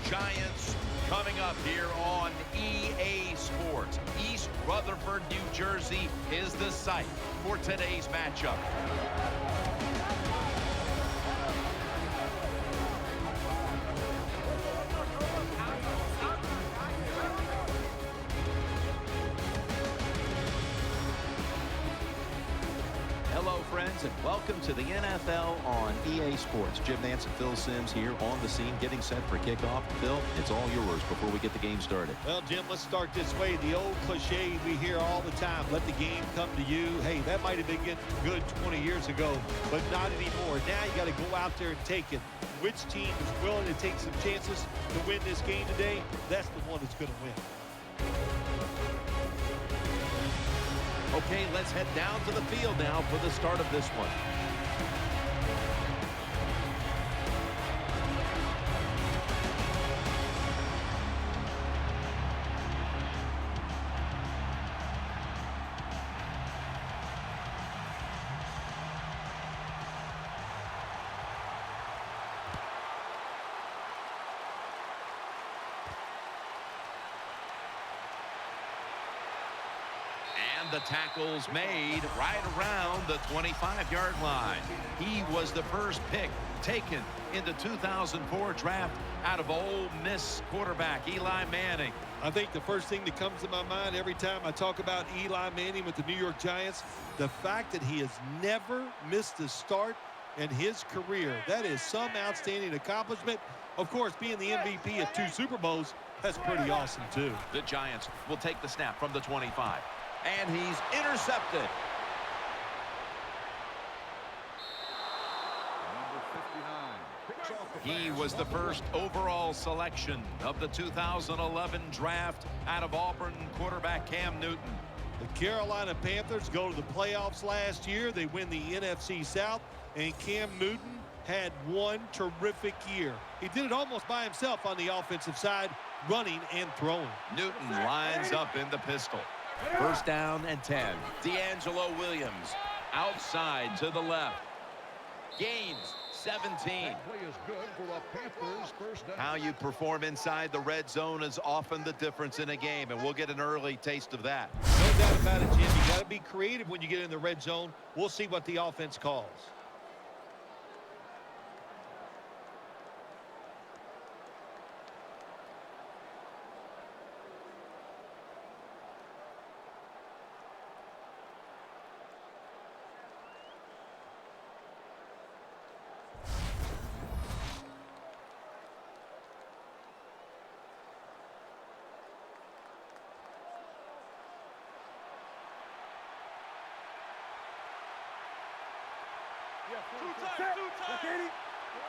Giants coming up here on EA Sports. East Rutherford, New Jersey is the site for today's matchup. Hello, friends, and welcome to the NFL on EA Sports. Jim Nance and Phil Simms here on the scene, getting set for kickoff. Phil, it's all yours before we get the game started. Well, Jim, let's start this way. The old cliche we hear all the time, let the game come to you. Hey, that might have been good 20 years ago, but not anymore. Now you got to go out there and take it. Which team is willing to take some chances to win this game today? That's the one that's going to win. Okay, let's head down to the field now for the start of this one. The tackle's made right around the 25-yard line. He was the first pick taken in the 2004 draft out of Ole Miss quarterback Eli Manning. I think the first thing that comes to my mind every time I talk about Eli Manning with the New York Giants, the fact that he has never missed a start in his career. That is some outstanding accomplishment. Of course, being the MVP of 2 Super Bowls, that's pretty awesome too. The Giants will take the snap from the 25. And he's intercepted. He was the first overall selection of the 2011 draft out of Auburn quarterback Cam Newton. The Carolina Panthers go to the playoffs last year. They win the NFC South, and Cam Newton had one terrific year. He did it almost by himself on the offensive side, running and throwing. Newton lines up in the pistol. First down and 10. D'Angelo Williams outside to the left. Gains 17. How you perform inside the red zone is often the difference in a game, and we'll get an early taste of that. No doubt about it, Jim. You got to be creative when you get in the red zone. We'll see what the offense calls.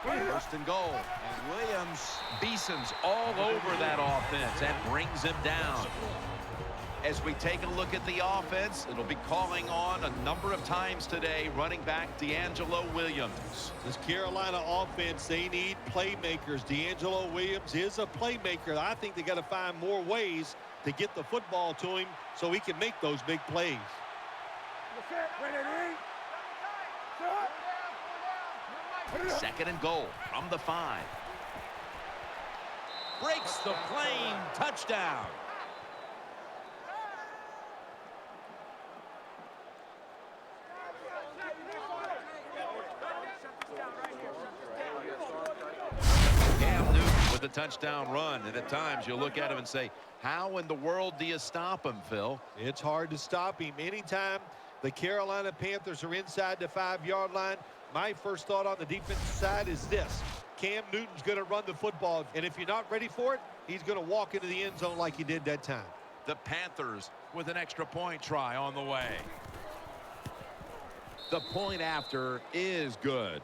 First and goal. And Williams, Beeson's all over that offense and brings him down. As we take a look at the offense, it'll be calling on a number of times today, running back D'Angelo Williams. This Carolina offense, they need playmakers. D'Angelo Williams is a playmaker. I think they got to find more ways to get the football to him so he can make those big plays. Second and goal from the 5. Breaks the plane. Touchdown. Cam Newton with a touchdown run. And at times you look at him and say, how in the world do you stop him, Phil? It's hard to stop him. Anytime the Carolina Panthers are inside the 5-yard line, my first thought on the defensive side is this. Cam Newton's going to run the football, and if you're not ready for it, he's going to walk into the end zone like he did that time. The Panthers with an extra point try on the way. The point after is good.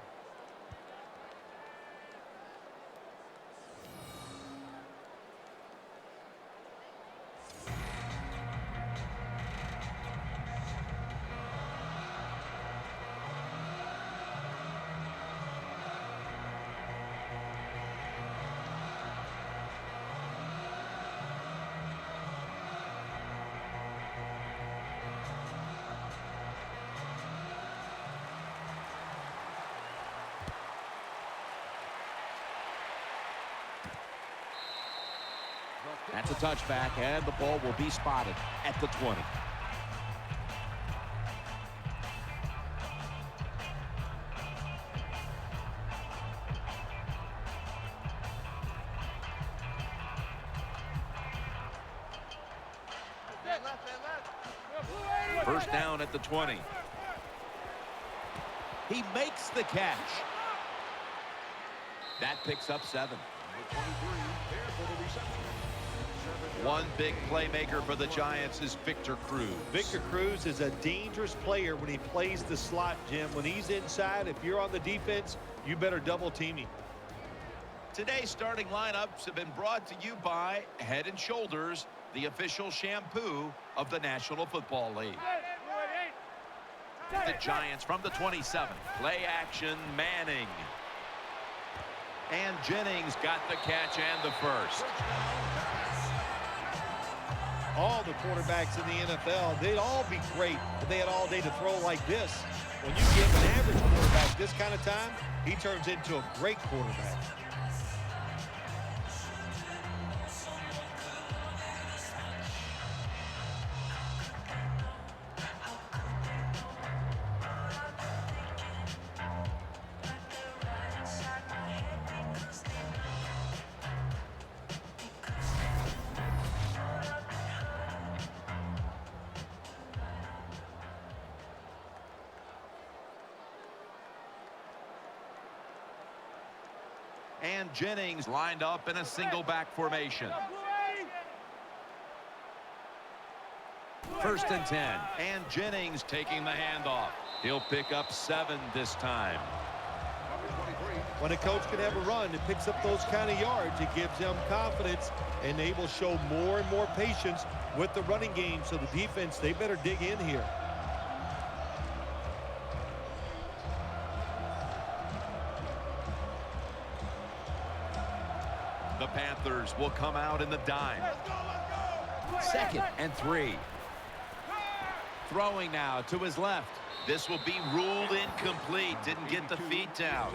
That's a touchback, and the ball will be spotted at the 20. First down at the 20. He makes the catch. That picks up 7. One big playmaker for the Giants is Victor Cruz. Victor Cruz is a dangerous player when he plays the slot, Jim. When he's inside, if you're on the defense, you better double team him. Today's starting lineups have been brought to you by Head & Shoulders, the official shampoo of the National Football League. The Giants from the 27. Play action, Manning. And Jennings got the catch and the first. All the quarterbacks in the NFL, they'd all be great if they had all day to throw like this. When you give an average quarterback this kind of time, he turns into a great quarterback. And Jennings lined up in a single back formation. First and 10. And Jennings taking the handoff. He'll pick up 7 this time. When a coach can have a run that picks up those kind of yards, it gives them confidence, and they will show more and more patience with the running game. So the defense, they better dig in here. The Panthers will come out in the dime. Second and 3. Throwing now to his left. This will be ruled incomplete. Didn't get the feet down.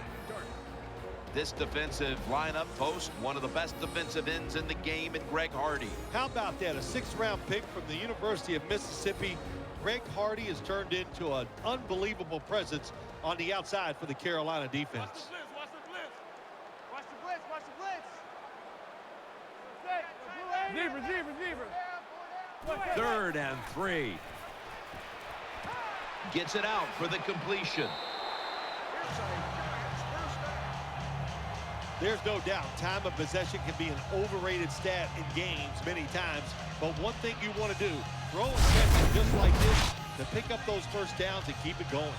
This defensive lineup post one of the best defensive ends in the game in Greg Hardy. How about that? A 6th-round pick from the University of Mississippi. Greg Hardy has turned into an unbelievable presence on the outside for the Carolina defense. Watch the blitz. Watch the blitz. Watch the blitz. Zebra. Third and 3. Gets it out for the completion. There's no doubt time of possession can be an overrated stat in games many times. But one thing you want to do, throw and catch it just like this to pick up those first downs and keep it going.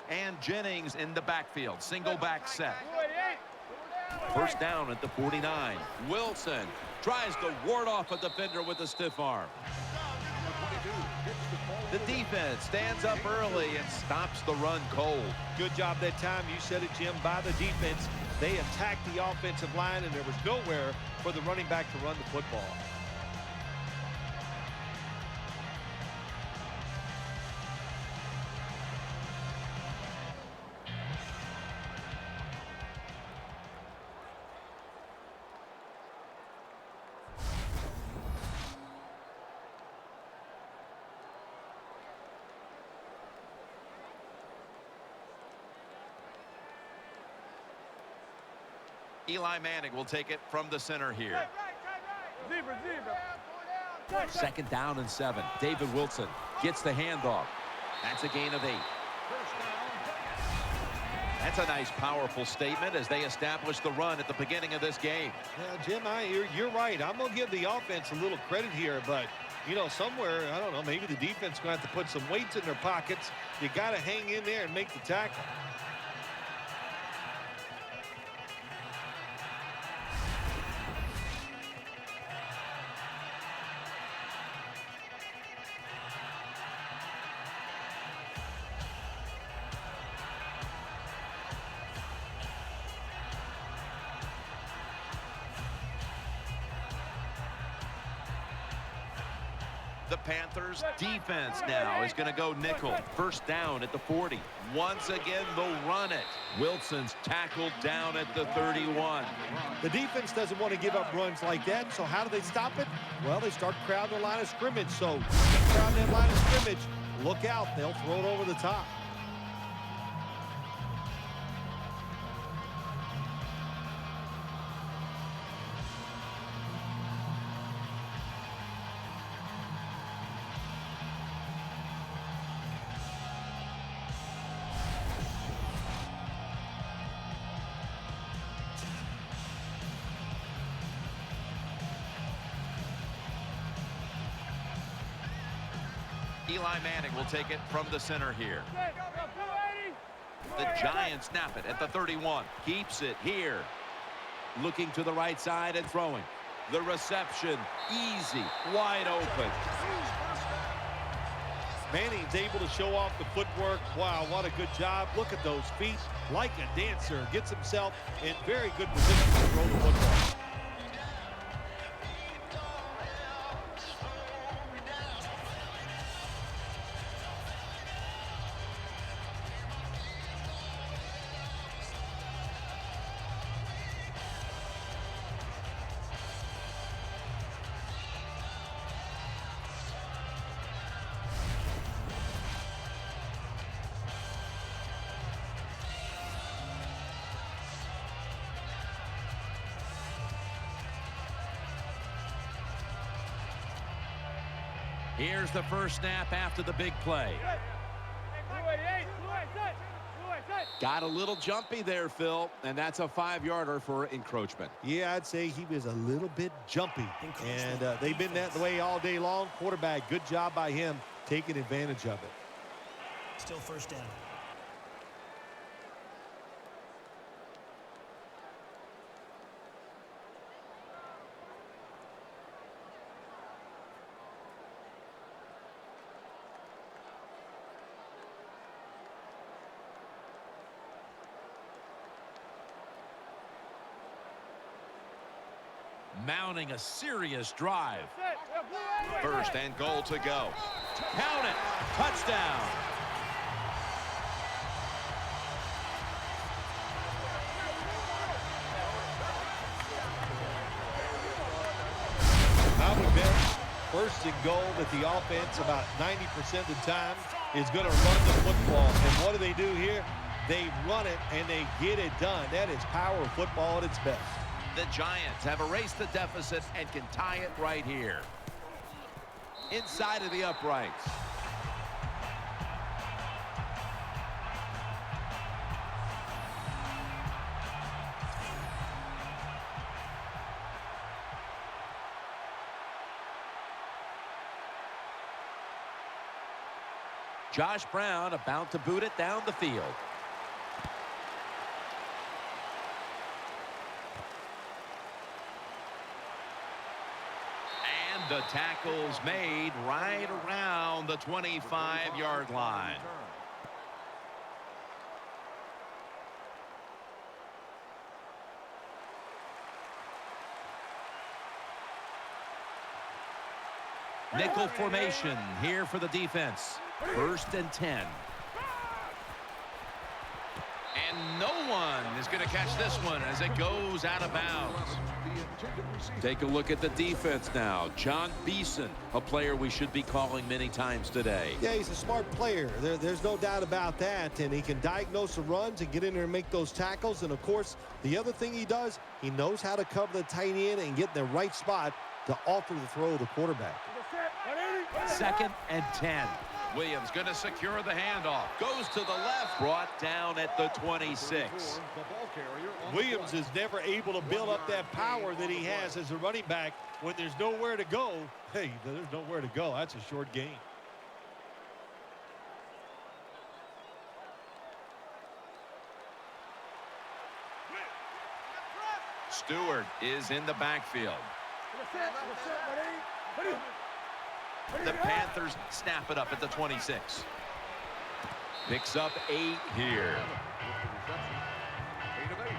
And Jennings in the backfield. Single back set. First down at the 49. Wilson tries to ward off a defender with a stiff arm. The defense stands up early and stops the run cold. Good job that time. You said it, Jim, by the defense. They attacked the offensive line, and there was nowhere for the running back to run the football. Eli Manning will take it from the center here. Second down and 7. David Wilson gets the handoff. That's a gain of 8. That's a nice, powerful statement as they establish the run at the beginning of this game. Yeah, Jim, you're right. I'm going to give the offense a little credit here, but, you know, somewhere, I don't know, maybe the defense going to have to put some weights in their pockets. You got to hang in there and make the tackle. The Panthers defense now is going to go nickel. First down at the 40. Once again, they'll run it. Wilson's tackled down at the 31. The defense doesn't want to give up runs like that, so how do they stop it? Well, they start crowding the line of scrimmage. So crowding that line of scrimmage, look out. They'll throw it over the top. Eli Manning will take it from the center here. The Giants snap it at the 31. Keeps it here. Looking to the right side and throwing. The reception, easy, wide open. Manning's able to show off the footwork. Wow, what a good job. Look at those feet. Like a dancer. Gets himself in very good position to throw the football. Here's the first snap after the big play. Got a little jumpy there, Phil, and that's a 5-yarder for encroachment. Yeah, I'd say he was a little bit jumpy, and they've been that way all day long. Quarterback, good job by him taking advantage of it. Still first down. Mounting a serious drive. First and goal to go. Count it. Touchdown. I would bet first and goal that the offense about 90% of the time is going to run the football. And what do they do here? They run it and they get it done. That is power football at its best. The Giants have erased the deficit and can tie it right here. Inside of the uprights. Josh Brown about to boot it down the field. The tackle's made right around the 25-yard line. Nickel formation here for the defense. First and 10. And no one is going to catch this one as it goes out of bounds. Take a look at the defense now. John Beeson, a player we should be calling many times today. Yeah, he's a smart player. There's no doubt about that. And he can diagnose the runs and get in there and make those tackles. And, of course, the other thing he does, he knows how to cover the tight end and get in the right spot to alter the throw of the quarterback. Second and 10. Williams going to secure the handoff. Goes to the left. Brought down at the 26. Williams is never able to build up that power that he has as a running back when there's nowhere to go. Hey, there's nowhere to go. That's a short gain. Stewart is in the backfield. The Panthers snap it up at the 26. Picks up 8 here.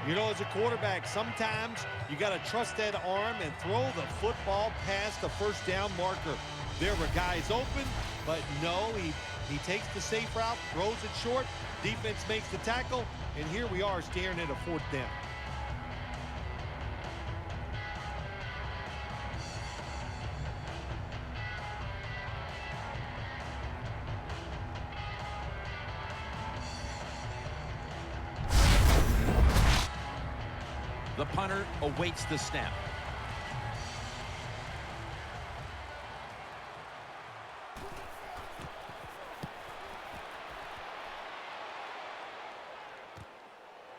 You know, as a quarterback, sometimes you got to trust that arm and throw the football past the first down marker. There were guys open, but no, he takes the safe route, throws it short. Defense makes the tackle, and here we are staring at a 4th down. The punter awaits the snap.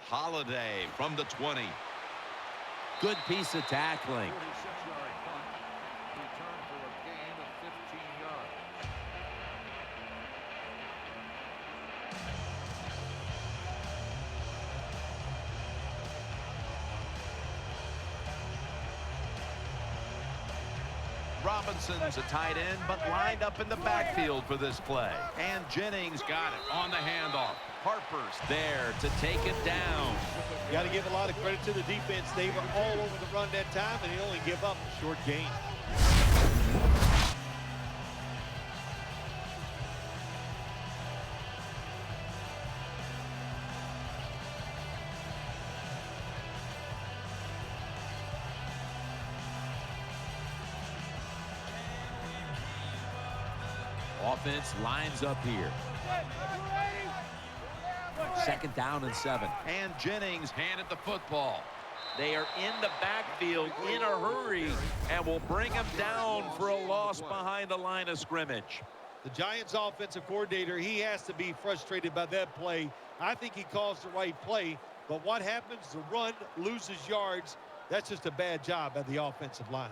Holiday from the 20. Good piece of tackling. 46-yard punt. Return for a gain of 15 yards. Robinson's a tight end, but lined up in the backfield for this play. And Jennings got it on the handoff. Harper's there to take it down. You got to give a lot of credit to the defense. They were all over the run that time, and they only give up a short gain. Offense lines up here. 2nd down and 7. And Jennings handed the football. They are in the backfield in a hurry and will bring him down for a loss behind the line of scrimmage. The Giants offensive coordinator, he has to be frustrated by that play. I think he calls the right play, but what happens? The run loses yards. That's just a bad job by the offensive line.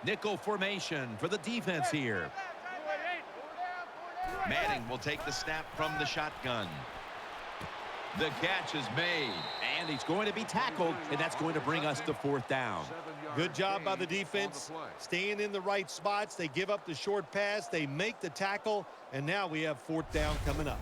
Nickel formation for the defense here. Manning will take the snap from the shotgun. The catch is made. And he's going to be tackled, and that's going to bring us to 4th down. Good job by the defense, staying in the right spots. They give up the short pass. They make the tackle, and now we have 4th down coming up.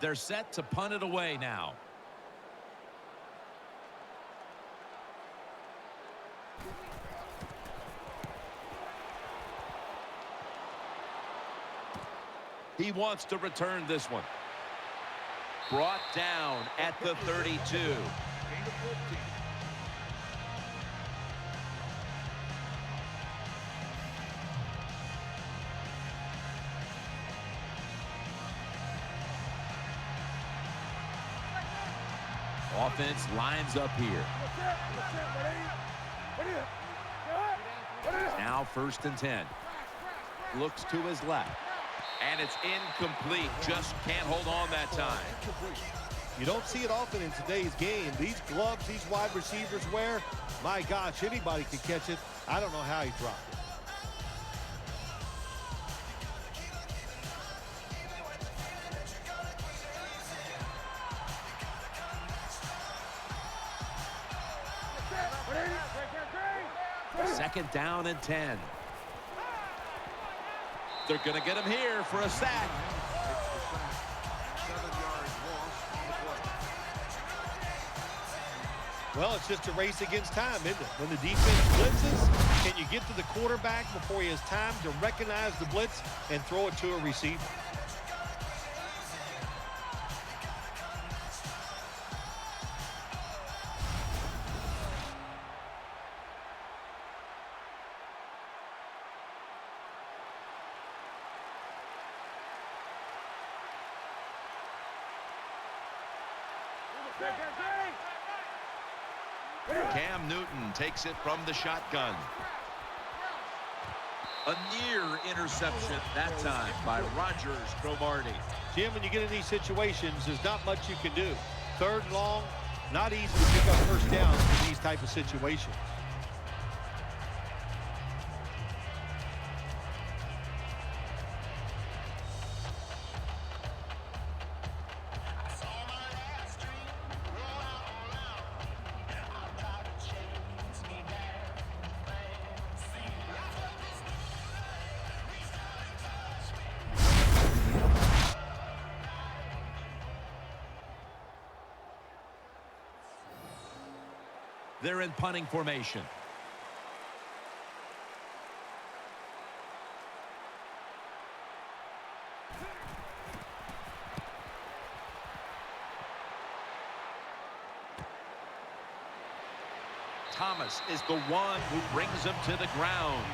They're set to punt it away now. He wants to return this one. Brought down at the 32. Gain of 14. Offense lines up here. Now 1st and 10. Looks to his left. And it's incomplete. Just can't hold on that time. You don't see it often in today's game. These gloves these wide receivers wear, my gosh, anybody could catch it. I don't know how he dropped it. Second down and 10. They're going to get him here for a sack. 7 yards lost on the play. Well, it's just a race against time, isn't it? When the defense blitzes, can you get to the quarterback before he has time to recognize the blitz and throw it to a receiver? Cam Newton takes it from the shotgun. A near interception that time by Rogers Cromartie. Jim, when you get in these situations, there's not much you can do. Third and long, not easy to pick up first downs in these type of situations. They're in punting formation. Thomas is the one who brings him to the ground.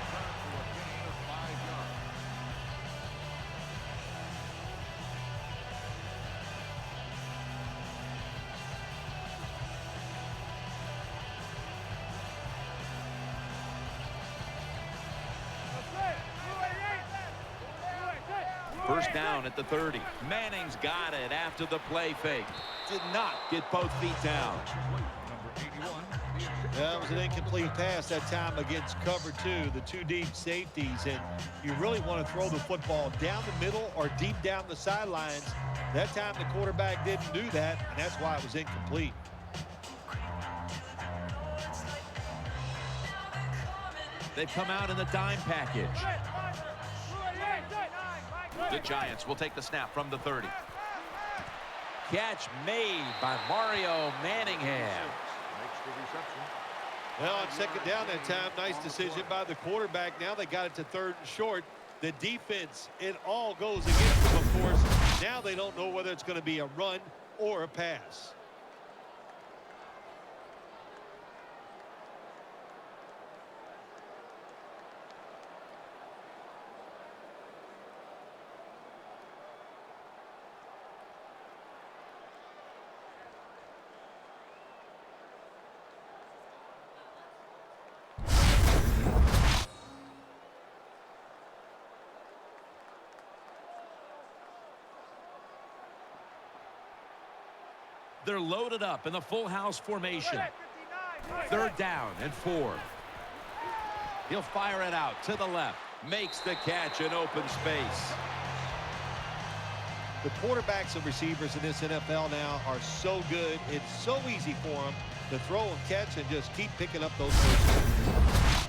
First down at the 30. Manning's got it after the play fake. Did not get both feet down. That was an incomplete pass that time against cover two, the two deep safeties. And you really want to throw the football down the middle or deep down the sidelines. That time the quarterback didn't do that, and that's why it was incomplete. They've come out in the dime package. The Giants will take the snap from the 30. Catch made by Mario Manningham. Well, on second down that time, nice decision by the quarterback. Now they got it to third and short. The defense, it all goes against them, of course. Now they don't know whether it's going to be a run or a pass. They're loaded up in the full house formation. Third down and 4. He'll fire it out to the left. Makes the catch in open space. The quarterbacks and receivers in this NFL now are so good. It's so easy for them to throw and catch and just keep picking up those first downs.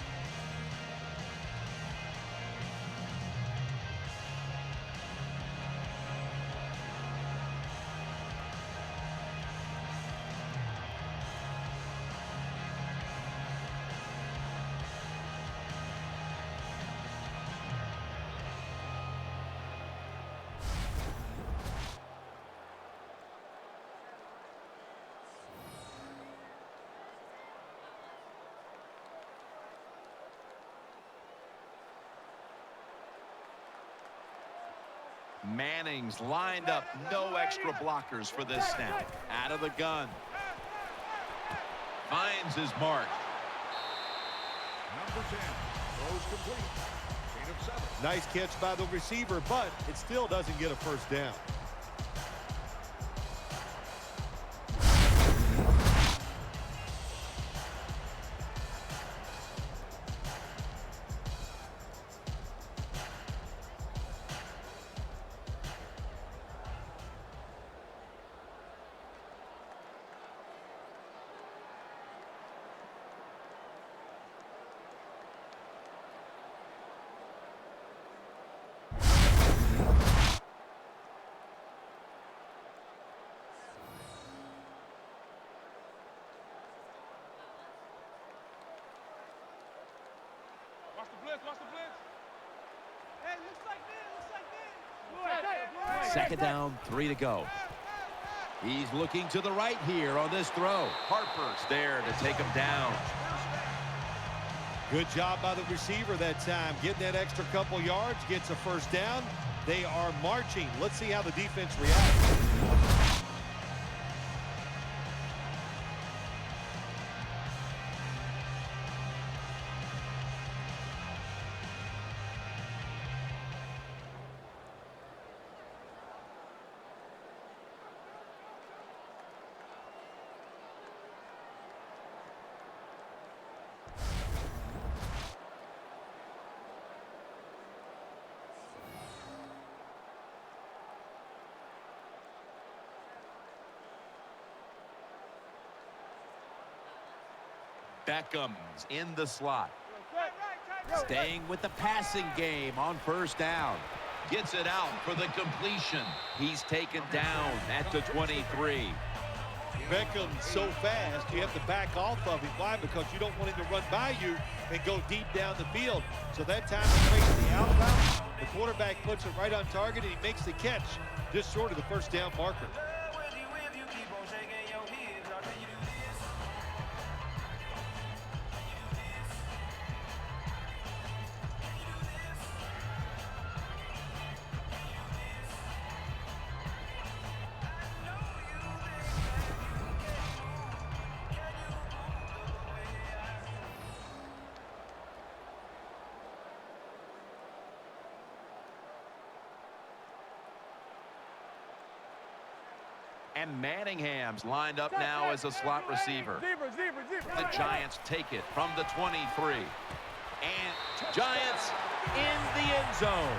Manning's lined up. No extra blockers for this snap. Out of the gun. Finds his mark. Number 10 throws complete. Gain of 7. Nice catch by the receiver, but it still doesn't get a first down. Watch the blitz. Hey, looks like this. Second down, 3 to go. He's looking to the right here on this throw. Harper's there to take him down. Good job by the receiver that time. Getting that extra couple yards, gets a first down. They are marching. Let's see how the defense reacts. Beckham's in the slot. Staying with the passing game on first down. Gets it out for the completion. He's taken down at the 23. Beckham's so fast, you have to back off of him. Why? Because you don't want him to run by you and go deep down the field. So that time he makes the out route, the quarterback puts it right on target, and he makes the catch just short of the first down marker. And Manningham's lined up now as a slot receiver. The Giants take it from the 23. And Giants in the end zone.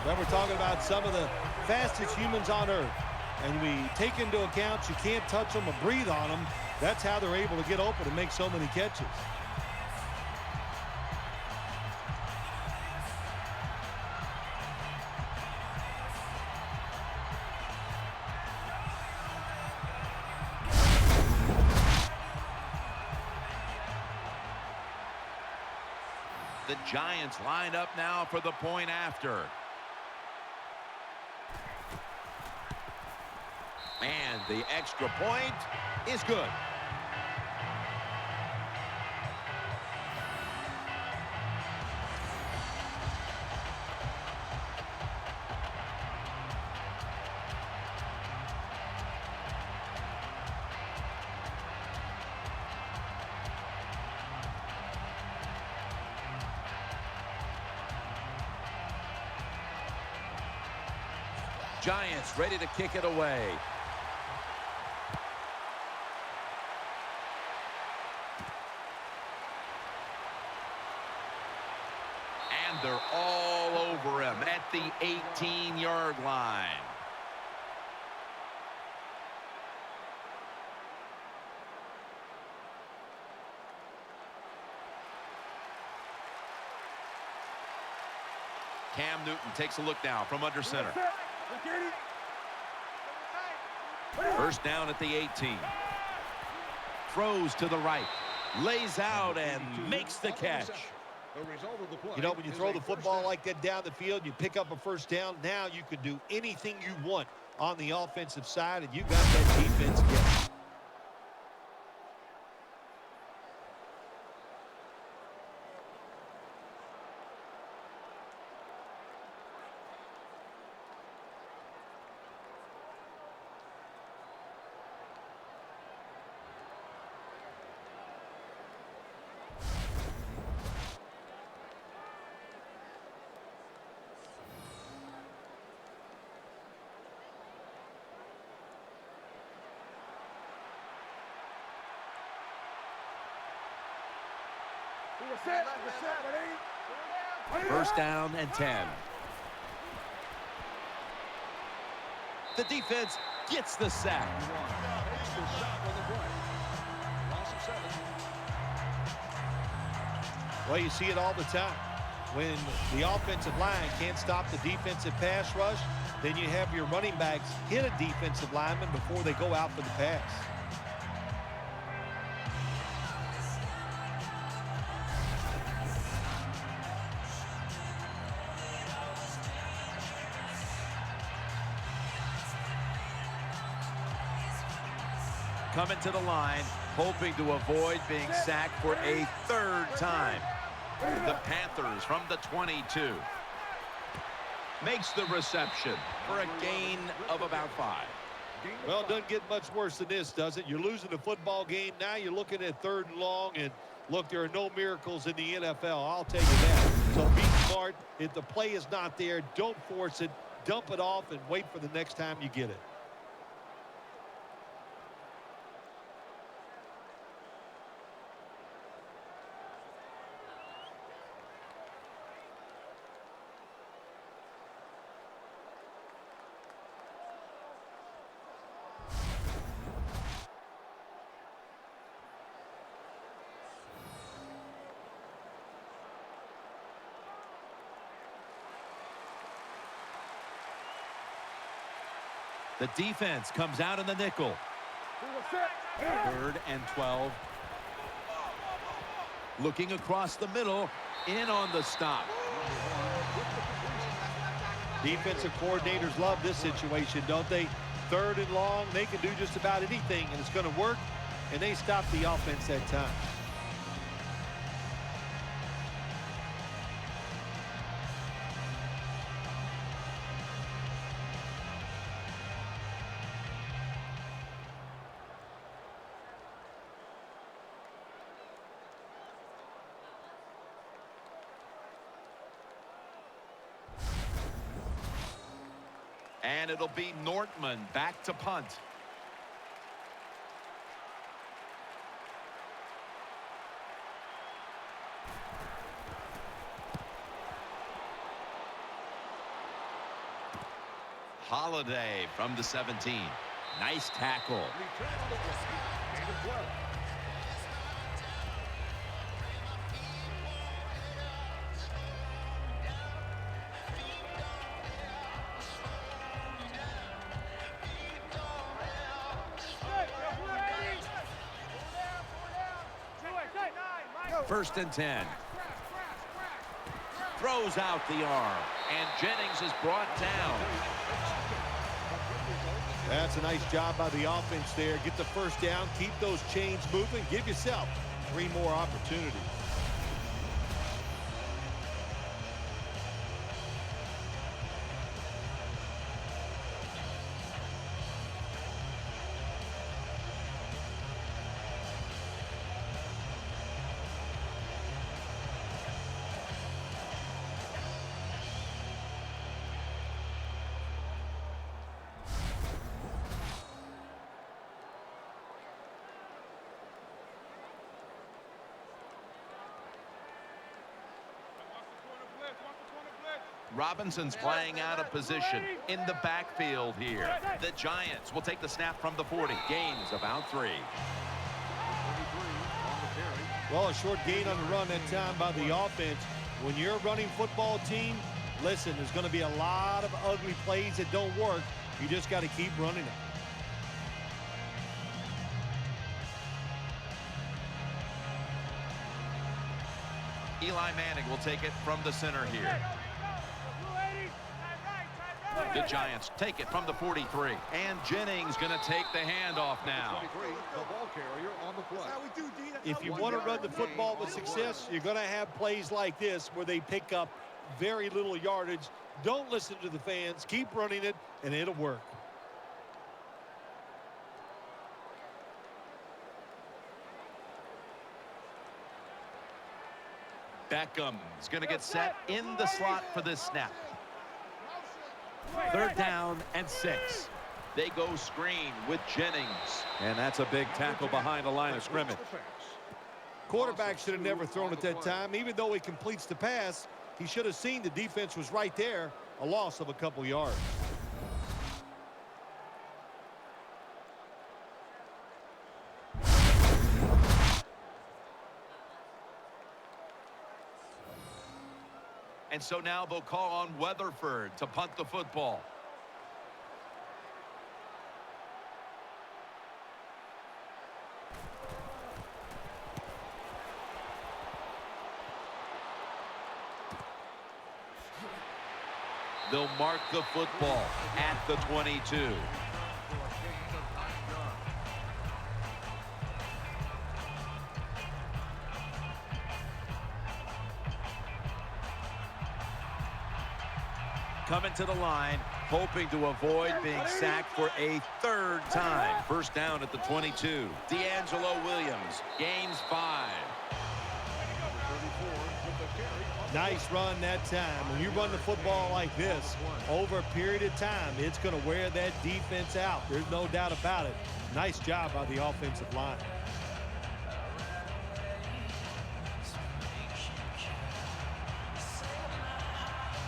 Then we're talking about some of the fastest humans on earth. And we take into account you can't touch them or breathe on them. That's how they're able to get open and make so many catches. The Giants lined up now for the point after. And the extra point is good. Giants ready to kick it away. And they're all over him at the 18-yard line. Cam Newton takes a look now from under center. First down at the 18. Throws to the right. Lays out and makes the catch. You know, when you throw the football like that down the field, you pick up a first down. Now you can do anything you want on the offensive side, and you got that defense guessing. First down and 10. The defense gets the sack. Well, you see it all the time. When the offensive line can't stop the defensive pass rush, then you have your running backs hit a defensive lineman before they go out for the pass. Coming to the line, hoping to avoid being sacked for a third time. The Panthers from the 22. Makes the reception for a gain of about 5. Well, it doesn't get much worse than this, does it? You're losing a football game. Now you're looking at 3rd and long, and look, there are no miracles in the NFL. I'll tell you that. So be smart. If the play is not there, don't force it. Dump it off and wait for the next time you get it. The defense comes out in the nickel. 3rd and 12. Looking across the middle. In on the stop. Defensive coordinators love this situation, don't they? 3rd and long, they can do just about anything, and it's going to work, and they stop the offense that time. And it'll be Nortman back to punt. Holiday from the 17. Nice tackle. First and 10. Throws out the arm. And Jennings is brought down. That's a nice job by the offense there. Get the first down. Keep those chains moving. Give yourself 3 more opportunities. Robinson's playing out of position in the backfield here. The Giants will take the snap from the 40. Gains about 3. Well, a short gain on the run that time by the offense. When you're a running football team, listen, there's going to be a lot of ugly plays that don't work. You just got to keep running it. Eli Manning will take it from the center here. The Giants take it from the 43. And Jennings going to take the handoff now. The ball carrier on the play. If you want to run the football with success, you're going to have plays like this where they pick up very little yardage. Don't listen to the fans. Keep running it, and it'll work. Beckham is going to get set in the slot for this snap. 3rd down and 6. They go screen with Jennings. And that's a big tackle behind the line of scrimmage. Quarterback should have never thrown at that time. Even though he completes the pass, he should have seen the defense was right there. A loss of a couple yards. And so now they'll call on Weatherford to punt the football. They'll mark the football at the 22. Coming to the line, hoping to avoid being sacked for a 3rd time. First down at the 22. D'Angelo Williams gains 5. Nice run that time. When you run the football like this, over a period of time, it's going to wear that defense out. There's no doubt about it. Nice job by the offensive line.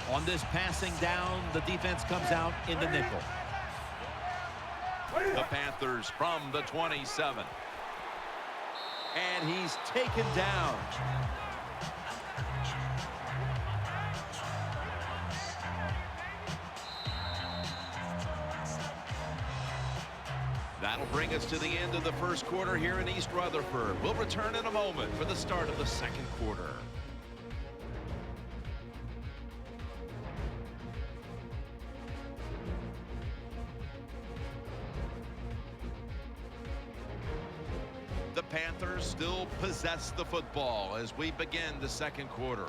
On this passing down, the defense comes out in the nickel. The Panthers from the 27. And he's taken down. That'll bring us to the end of the first quarter here in East Rutherford. We'll return in a moment for the start of the second quarter. The Panthers still possess the football as we begin the second quarter.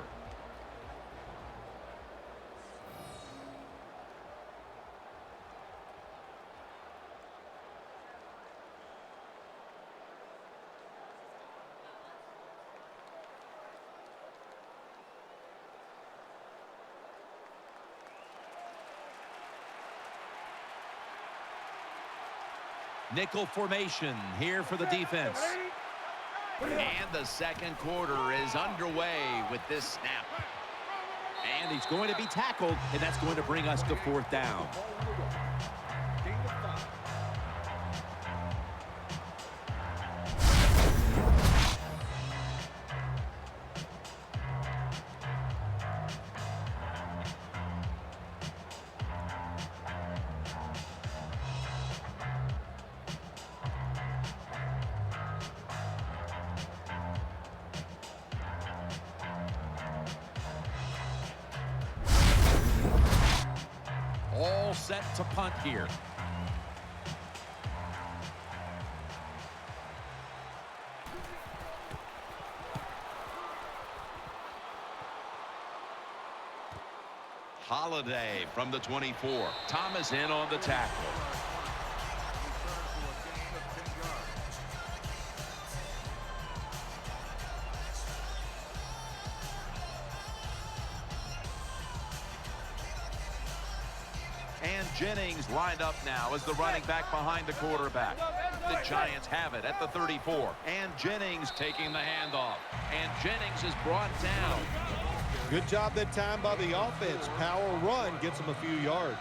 Nickel formation here for the defense. And the second quarter is underway with this snap. And he's going to be tackled, and that's going to bring us to fourth down. All set to punt here. Holiday from the 24. Thomas in on the tackle. And Jennings lined up now as the running back behind the quarterback. The Giants have it at the 34. And Jennings taking the handoff. And Jennings is brought down. Good job that time by the offense. Power run gets them a few yards.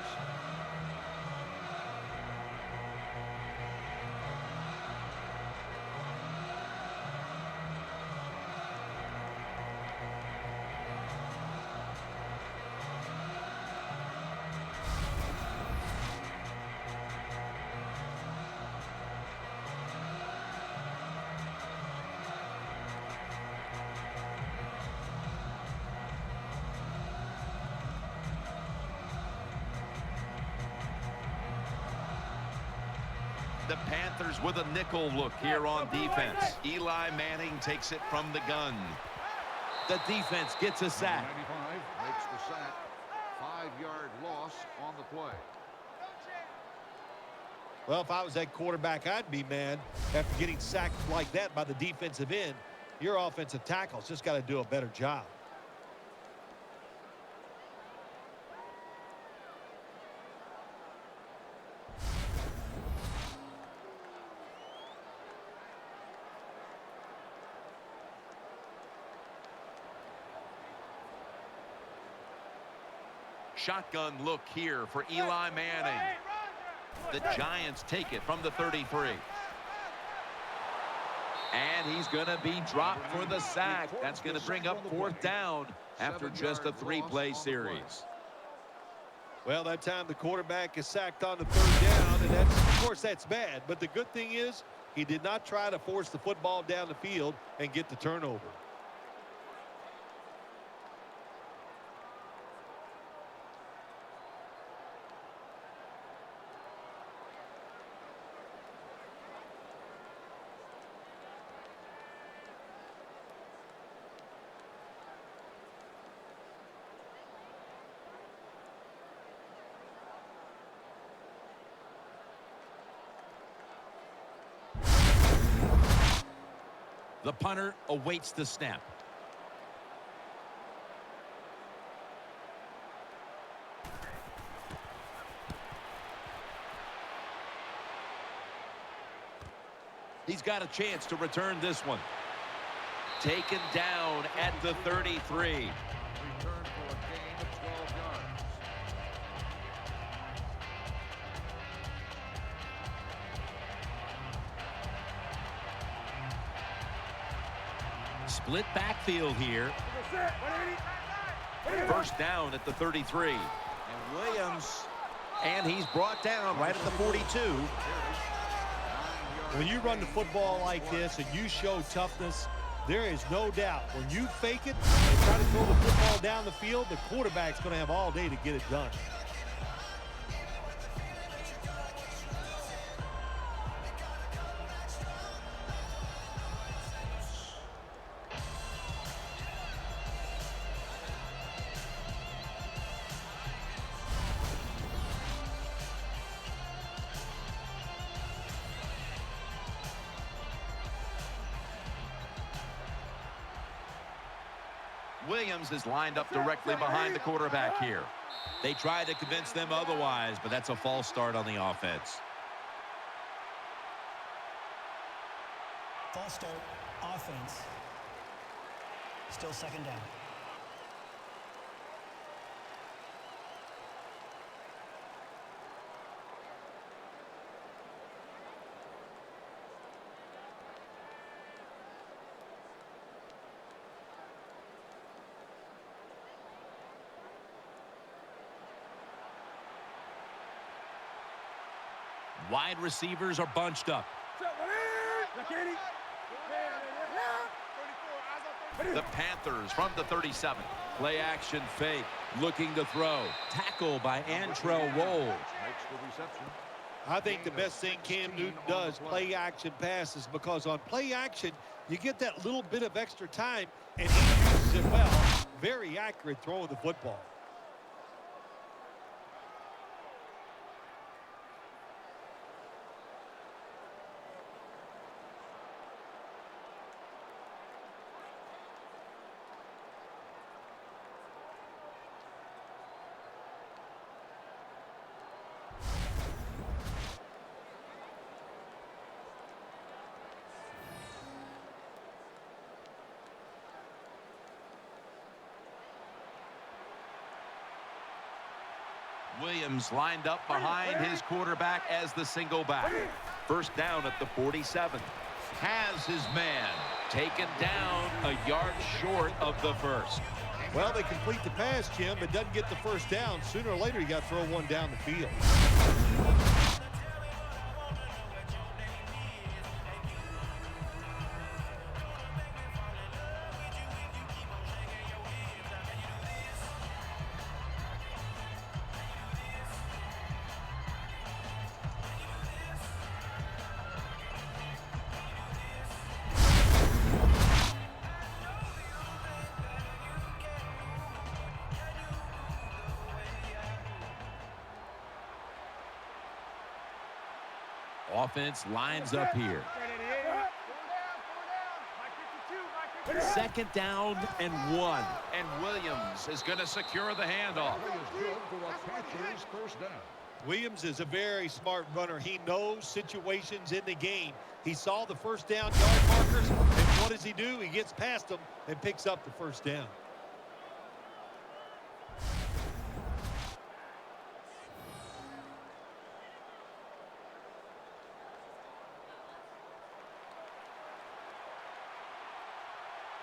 The Panthers with a nickel look here on defense. Eli Manning takes it from the gun. The defense gets a sack. 95 makes the sack. 5-yard loss on the play. Well, if I was that quarterback, I'd be mad after getting sacked like that by the defensive end. Your offensive tackle's just got to do a better job. Shotgun look here for Eli Manning. The Giants take it from the 33. And he's going to be dropped for the sack. That's going to bring up fourth down after just a 3-play series. Well, that time the quarterback is sacked on the third down, and that's, of course, that's bad. But the good thing is he did not try to force the football down the field and get the turnover. The punter awaits the snap. He's got a chance to return this one. Taken down at the 33. Return for a gain of 12 yards. Split backfield here. First down at the 33. And Williams. And he's brought down right at the 42. When you run the football like this and you show toughness, there is no doubt when you fake it and try to throw the football down the field, the quarterback's going to have all day to get it done. Williams is lined up directly behind the quarterback here. They tried to convince them otherwise, but that's a false start on the offense. False start, offense. Still second down. Wide receivers are bunched up. The Panthers from the 37. Play action fake. Looking to throw. Tackle by Antrell Roll. Makes the reception. I think the best thing Cam Newton does, play action passes, because on play action, you get that little bit of extra time, and he uses it well. Very accurate throw of the football. Williams lined up behind his quarterback as the single back. First down at the 47. Has his man taken down a yard short of the first. Well, they complete the pass, Jim, but doesn't get the first down. Sooner or later, you got to throw one down the field. Offense lines up here. Second down and 1. And Williams is going to secure the handoff. Play is good for the Panthers first down. Williams is a very smart runner. He knows situations in the game. He saw the first down yard markers, and what does he do? He gets past them and picks up the first down.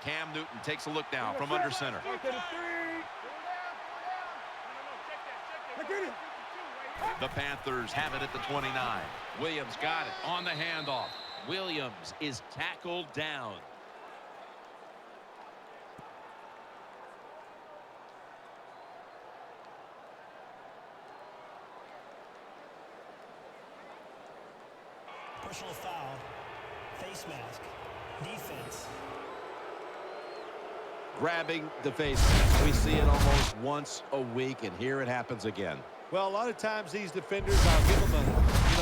Cam Newton takes a look now from under center. The Panthers have it at the 29. Williams got it on the handoff. Williams is tackled down. Personal foul. Face mask. Defense. Grabbing the face mask. We see it almost once a week, and here it happens again. Well, a lot of times these defenders, I'll give them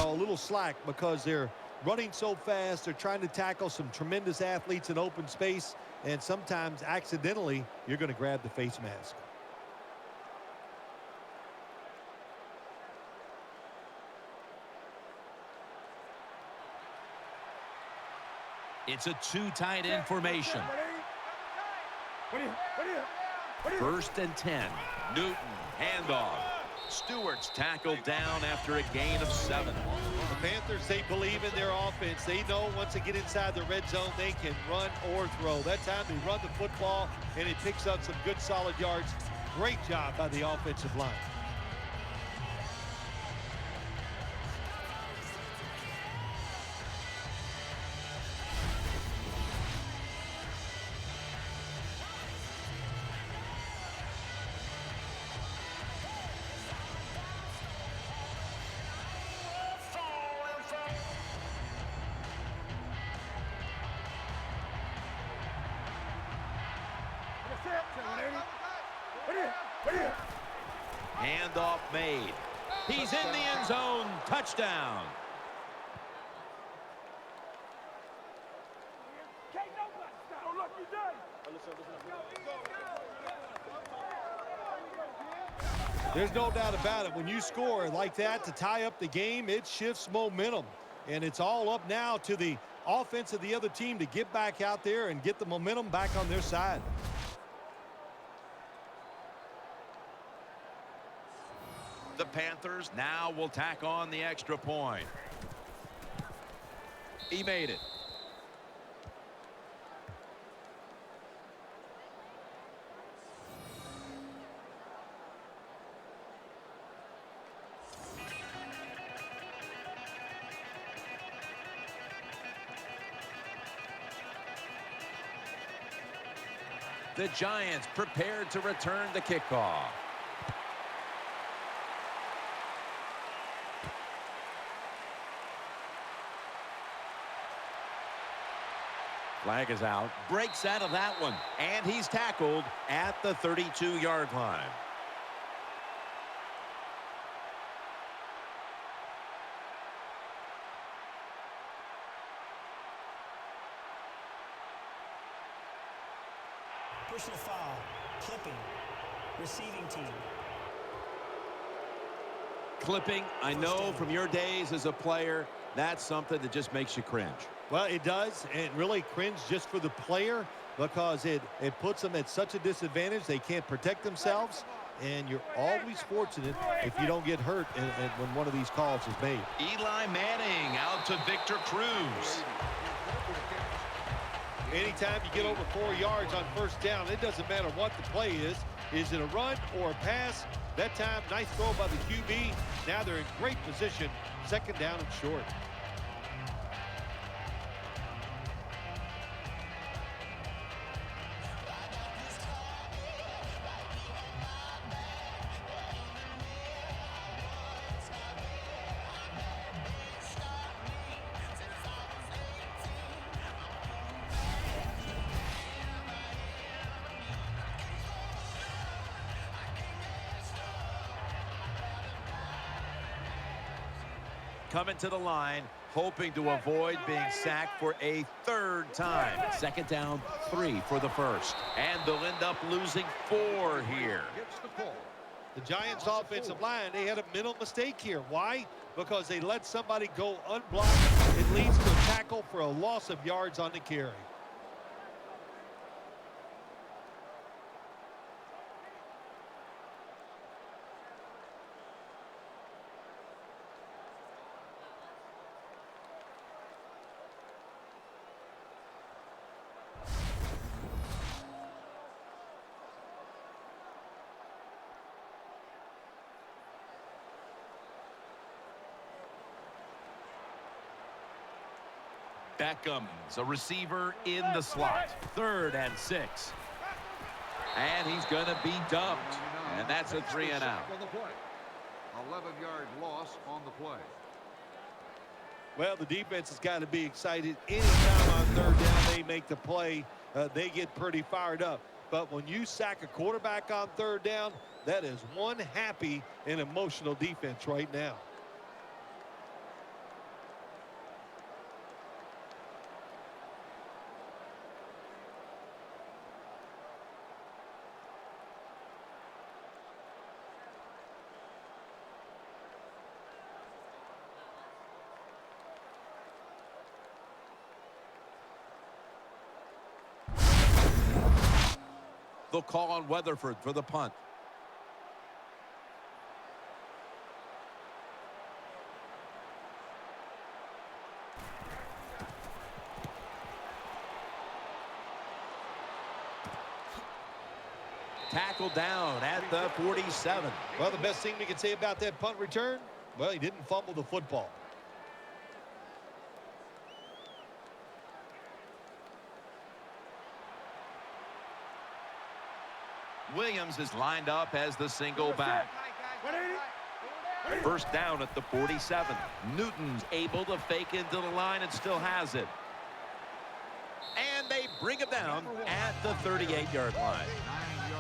a little slack because they're running so fast. They're trying to tackle some tremendous athletes in open space, and sometimes accidentally you're going to grab the face mask. It's a two tight end formation. First and 10. Newton, handoff. Stewart's tackled down after a gain of 7. The Panthers, they believe in their offense. They know once they get inside the red zone, they can run or throw. That time they run the football, and it picks up some good solid yards. Great job by the offensive line. Handoff made. He's in the end zone. Touchdown. There's no doubt about it. When you score like that to tie up the game, it shifts momentum. And it's all up now to the offense of the other team to get back out there and get the momentum back on their side. The Panthers now will tack on the extra point. He made it. The Giants prepared to return the kickoff. Flag is out. Breaks out of that one. And he's tackled at the 32-yard line. Personal foul. Clipping. Receiving team. Clipping, I know from your days as a player, that's something that just makes you cringe. Well, it does, and really cringe just for the player because it puts them at such a disadvantage. They can't protect themselves, and you're always fortunate if you don't get hurt when one of these calls is made. Eli Manning out to Victor Cruz. Anytime you get over 4 yards on first down, it doesn't matter what the play is. Is it a run or a pass? That time, nice throw by the QB. Now they're in great position. Second down and short. Coming to the line, hoping to avoid being sacked for a third time. Second down, 3 for the first. And they'll end up losing 4 here. The Giants offensive line, they had a mental mistake here. Why? Because they let somebody go unblocked. It leads to a tackle for a loss of yards on the carry. Beckham's a receiver in the slot. 3rd and 6. And he's going to be dumped. And that's a 3 and out. 11-yard loss on the play. Well, the defense has got to be excited. Anytime on third down they make the play, they get pretty fired up. But when you sack a quarterback on third down, that is one happy and emotional defense right now. They'll call on Weatherford for the punt. Tackled down at the 47. Well, the best thing we can say about that punt return, well, he didn't fumble the football. Williams is lined up as the single back. First down at the 47. Newton's able to fake into the line and still has it. And they bring him down at the 38-yard line. 9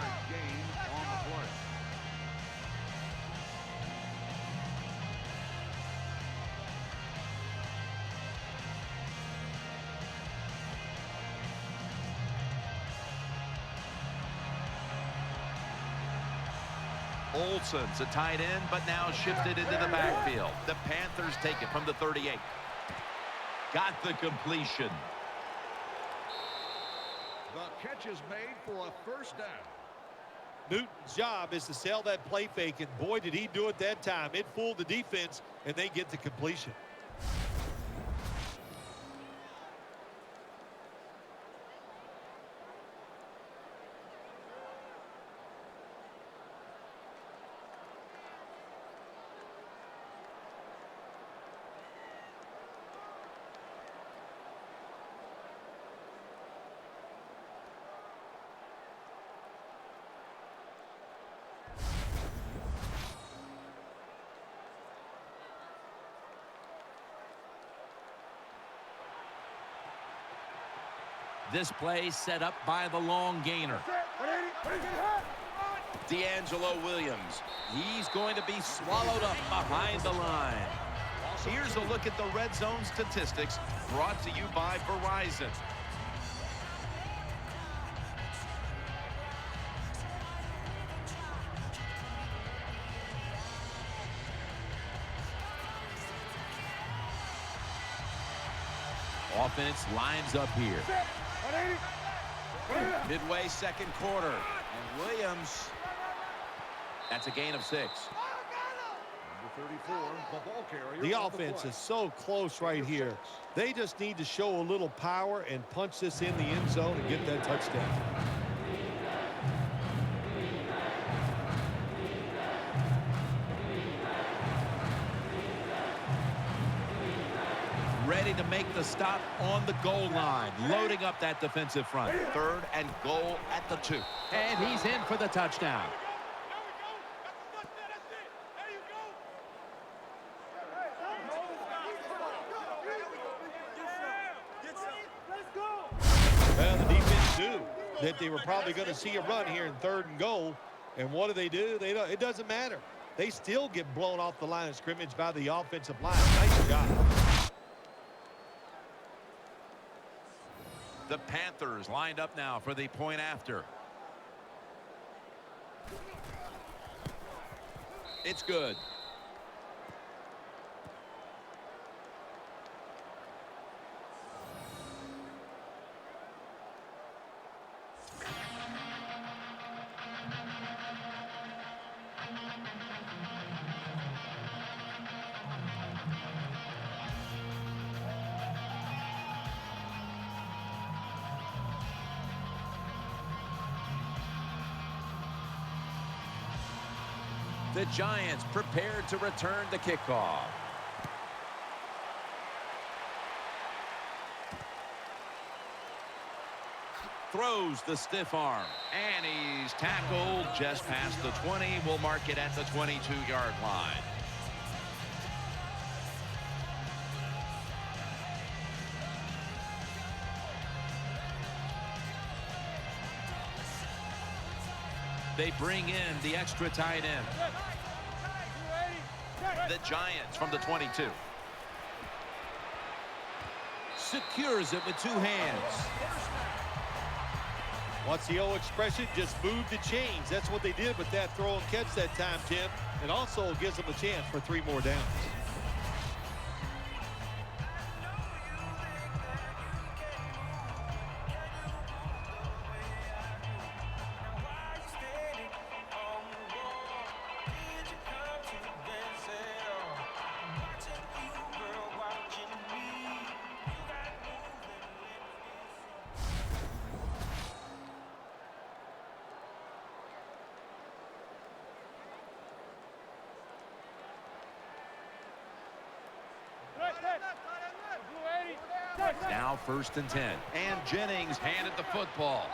Olsen's a tight end, but now shifted into the backfield. The Panthers take it from the 38. Got the completion. The catch is made for a first down. Newton's job is to sell that play fake, and boy, did he do it that time. It fooled the defense, and they get the completion. This play set up by the long gainer. D'Angelo Williams. He's going to be swallowed up behind the line. Here's a look at the red zone statistics brought to you by Verizon. Offense lines up here. Midway second quarter. And Williams, that's a gain of 6. Number 34, the ball carrier. The on offense play. is so close right here. They just need to show a little power and punch this in the end zone and get that touchdown. Ready to make the stop on the goal line. Loading up that defensive front. 3rd and goal at the 2. And he's in for the touchdown. Well, the defense knew that they were probably going to see a run here in 3rd and goal. And what do? It doesn't matter. They still get blown off the line of scrimmage by the offensive line. Nice job. The Panthers lined up now for the point after. It's good. The Giants prepared to return the kickoff. Throws the stiff arm. And he's tackled just past the 20. We'll mark it at the 22-yard line. They bring in the extra tight end. The Giants from the 22. Secures it with 2 hands. What's the old expression? Just move the chains. That's what they did with that throw and catch that time, Tim. It also gives them a chance for 3 more downs. Now 1st and 10. And Jennings handed the football.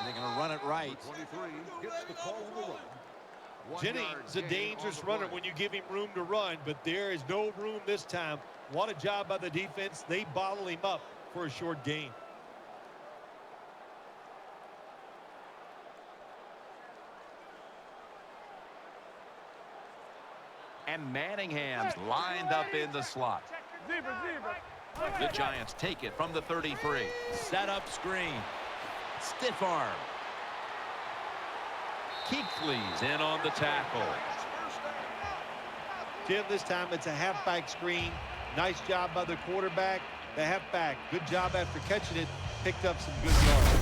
They're going to run it right. 23 gets the call on the run. 1 Jennings yard is a gain dangerous on the runner play. when you give him room to run, but there is no room this time. What a job by the defense. They bottle him up for a short gain. And Manningham's lined up in the slot. The Giants take it from the 33. Set up screen. Stiff arm. Kuechly's in on the tackle. Jim, this time it's a halfback screen. Nice job by the quarterback. The halfback, good job after catching it. Picked up some good yards.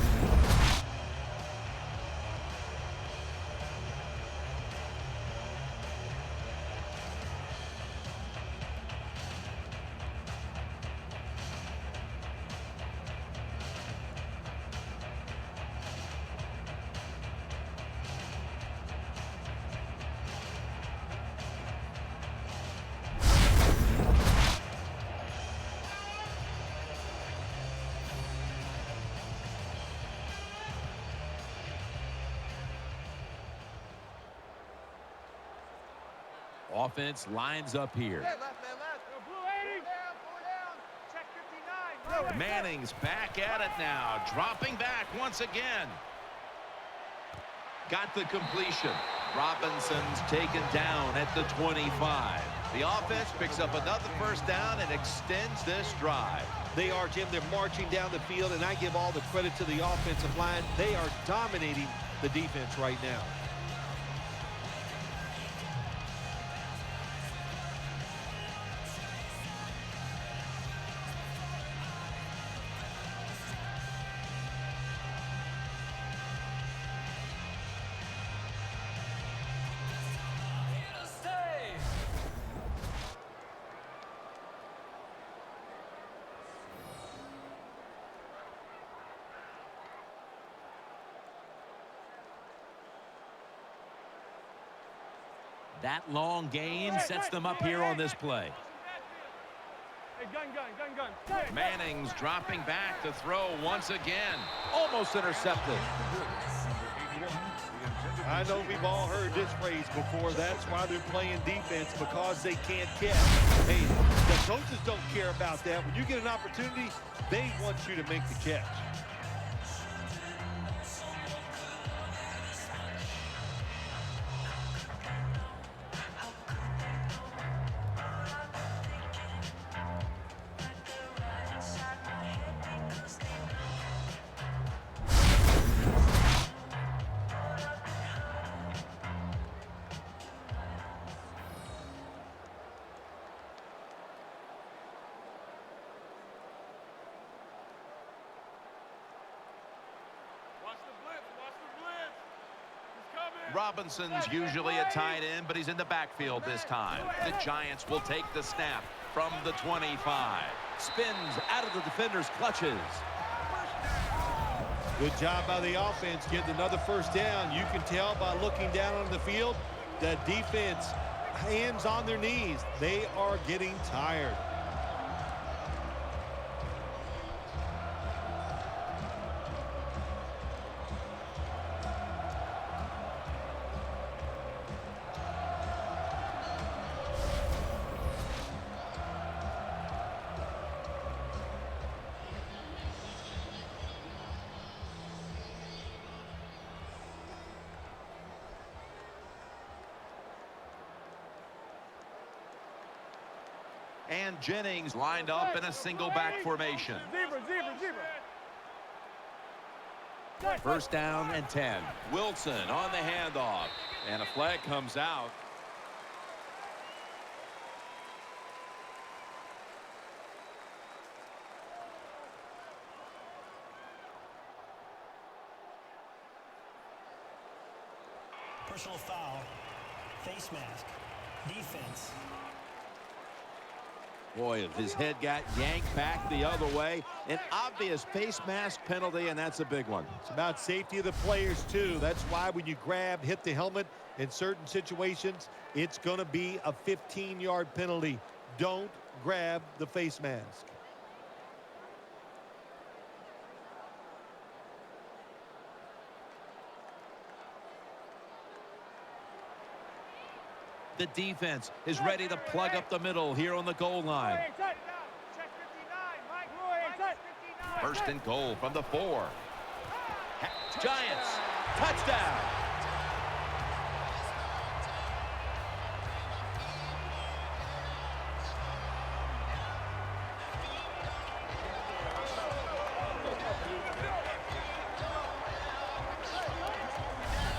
Offense lines up here. Left, man, left. Blue 80. Four down. Check 59. Manning's back at it now, dropping back once again. Got the completion. Robinson's taken down at the 25. The offense picks up another first down and extends this drive. They are, Jim. They're marching down the field, and I give all the credit to the offensive line. They are dominating the defense right now. That long gain sets them up here on this play. Hey, gun. Manning's dropping back to throw once again. Almost intercepted. I know we've all heard this phrase before. That's why they're playing defense, because they can't catch. Hey, the coaches don't care about that. When you get an opportunity, they want you to make the catch. Robinson's usually a tight end, but he's in the backfield this time. The Giants will take the snap from the 25. Spins out of the defender's clutches. Good job by the offense getting another first down. You can tell by looking down on the field, the defense, hands on their knees. They are getting tired. And Jennings lined up in a single back formation. Zebra. First down and 10. Wilson on the handoff. And a flag comes out. Personal foul. Face mask. Defense. Boy, if his head got yanked back the other way, an obvious face mask penalty, and that's a big one. It's about safety of the players, too. That's why when you grab, hit the helmet in certain situations, it's going to be a 15-yard penalty. Don't grab the face mask. The defense is ready to plug up the middle here on the goal line. Check 59. Mike. First and goal from the 4. Giants, touchdown.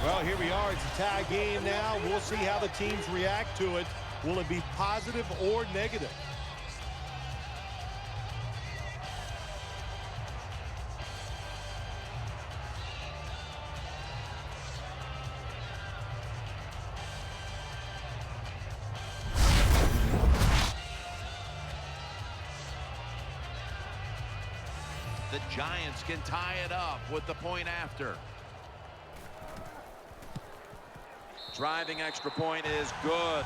Well, here we are. It's a tie game now. We'll see how the teams react to it. Will it be positive or negative? The Giants can tie it up with the point after. Driving extra point is good.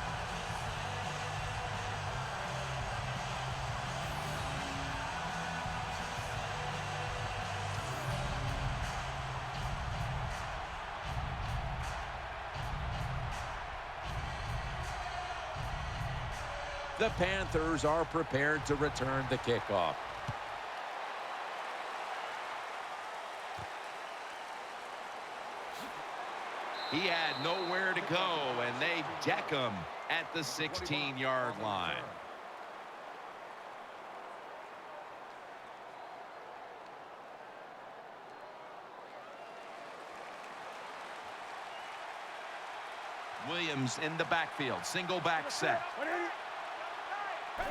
The Panthers are prepared to return the kickoff. He had nowhere to go, and they deck him at the 16-yard line. Williams in the backfield, single back set.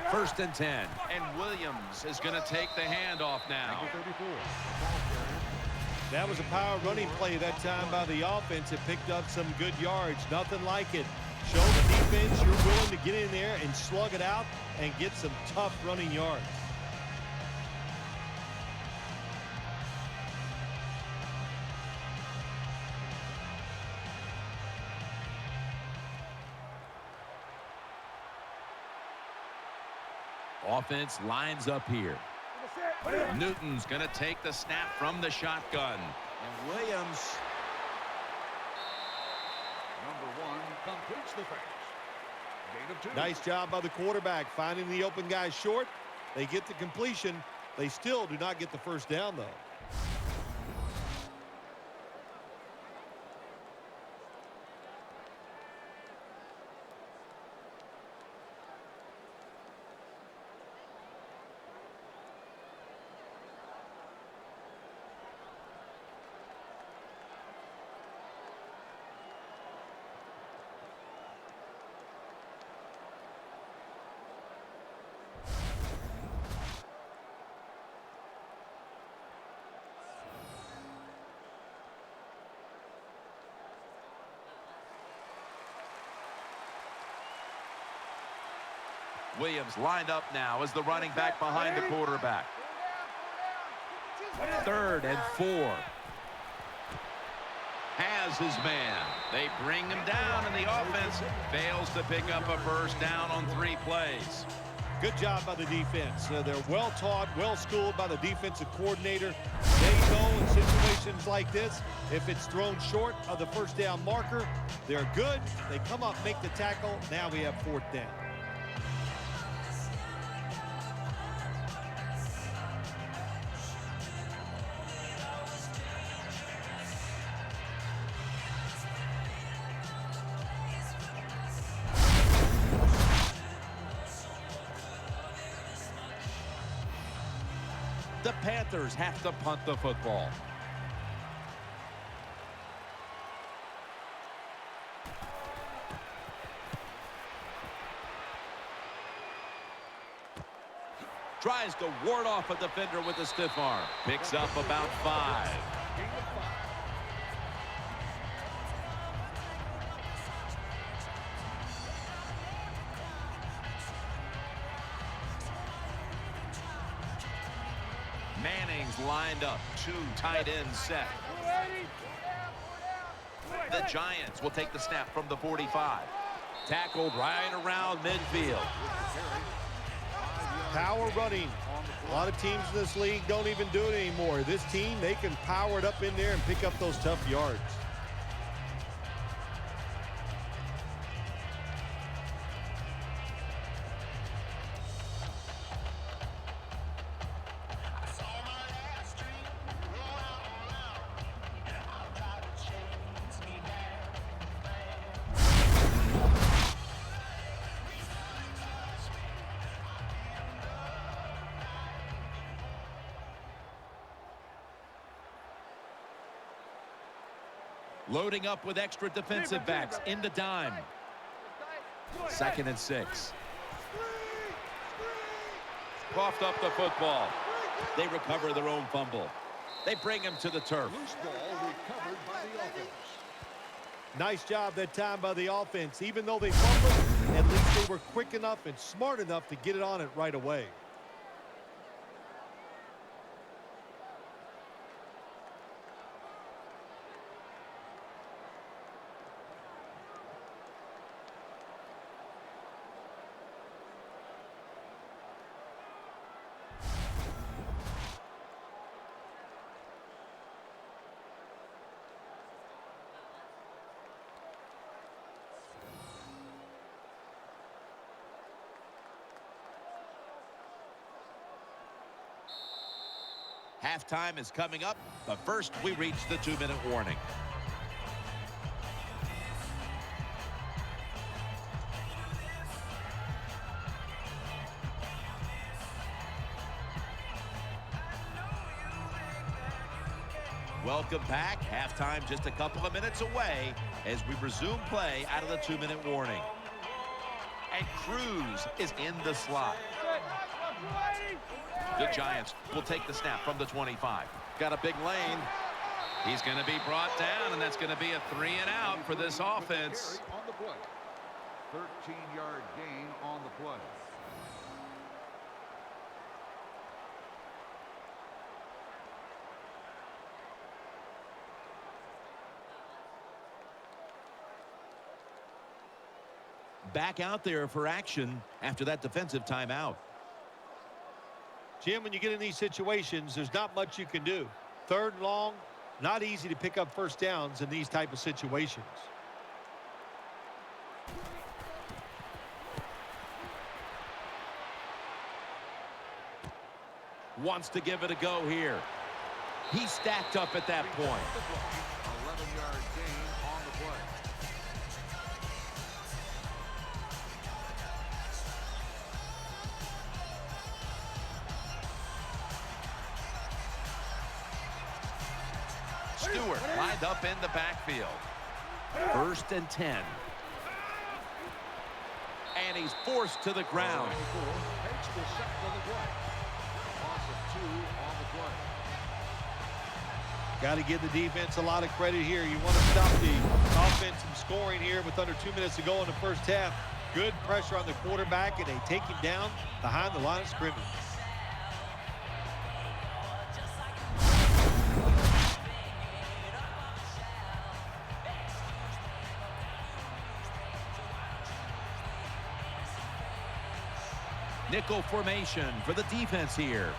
1st and 10, and Williams is going to take the handoff now. That was a power running play that time by the offense. It picked up some good yards. Nothing like it. Show the defense you're willing to get in there and slug it out and get some tough running yards. Offense lines up here. Newton's going to take the snap from the shotgun. And Williams. Number 1 completes the pass. Gain of 2. Nice job by the quarterback finding the open guy short. They get the completion. They still do not get the first down, though. Williams lined up now as the running back behind the quarterback. 3rd and 4. Has his man. They bring him down, and the offense fails to pick up a first down on 3 plays. Good job by the defense. They're well taught, well schooled by the defensive coordinator. They know in situations like this, if it's thrown short of the first down marker, they're good. They come up, make the tackle. Now we have 4th down. The Panthers have to punt the football. Tries to ward off a defender with a stiff arm. Picks up about 5. Manning's lined up. 2 tight ends set. The Giants will take the snap from the 45. Tackled right around midfield. Power running. A lot of teams in this league don't even do it anymore. This team, they can power it up in there and pick up those tough yards. Loading up with extra defensive backs in the dime. 2nd and 6. Coughed up the football. They recover their own fumble. They bring him to the turf. Loose ball recovered by the offense. Nice job that time by the offense. Even though they fumbled, at least they were quick enough and smart enough to get it on it right away. Halftime is coming up, but first we reach the 2-minute warning. Welcome back. Halftime just a couple of minutes away as we resume play out of the 2-minute warning. And Cruz is in the slot. The Giants will take the snap from the 25. Got a big lane. He's going to be brought down, and that's going to be a 3-and-out for this offense. On the play. 13-yard gain on the play. Back out there for action after that defensive timeout. Jim, when you get in these situations, there's not much you can do. 3rd and long, not easy to pick up first downs in these type of situations. Wants to give it a go here. He stacked up at that point. 11-yard gain on the play. Stewart lined up in the backfield. 1st and 10. And he's forced to the ground. Takes the sack on the play. Loss of 2 on the play. Got to give the defense a lot of credit here. You want to stop the offense from scoring here with under 2 minutes to go in the first half. Good pressure on the quarterback, and they take him down behind the line of scrimmage. Nickel formation for the defense here.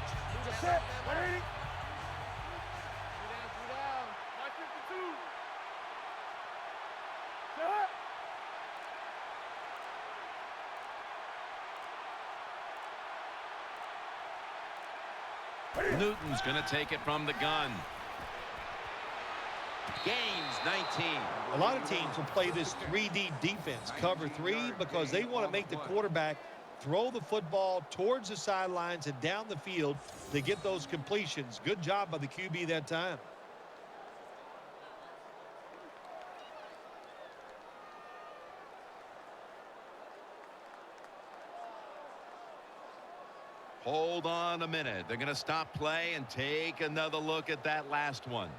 Newton's going to take it from the gun. Gains 19. A lot of teams will play this 3D defense, cover 3, because they want to make the quarterback throw the football towards the sidelines and down the field to get those completions. Good job by the QB that time. Hold on a minute. They're going to stop play and take another look at that last one.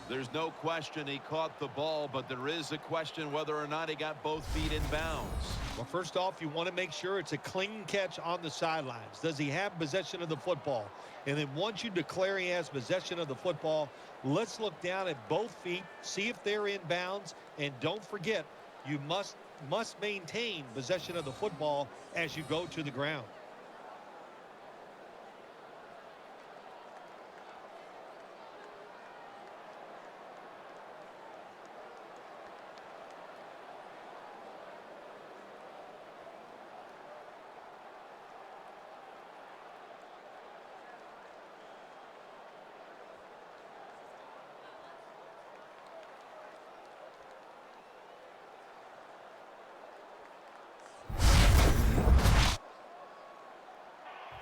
There's no question he caught the ball, but there is a question whether or not he got both feet in bounds. Well, first off, you want to make sure it's a clean catch on the sidelines. Does he have possession of the football? And then once you declare he has possession of the football, let's look down at both feet, see if they're in bounds, and don't forget, you must maintain possession of the football as you go to the ground.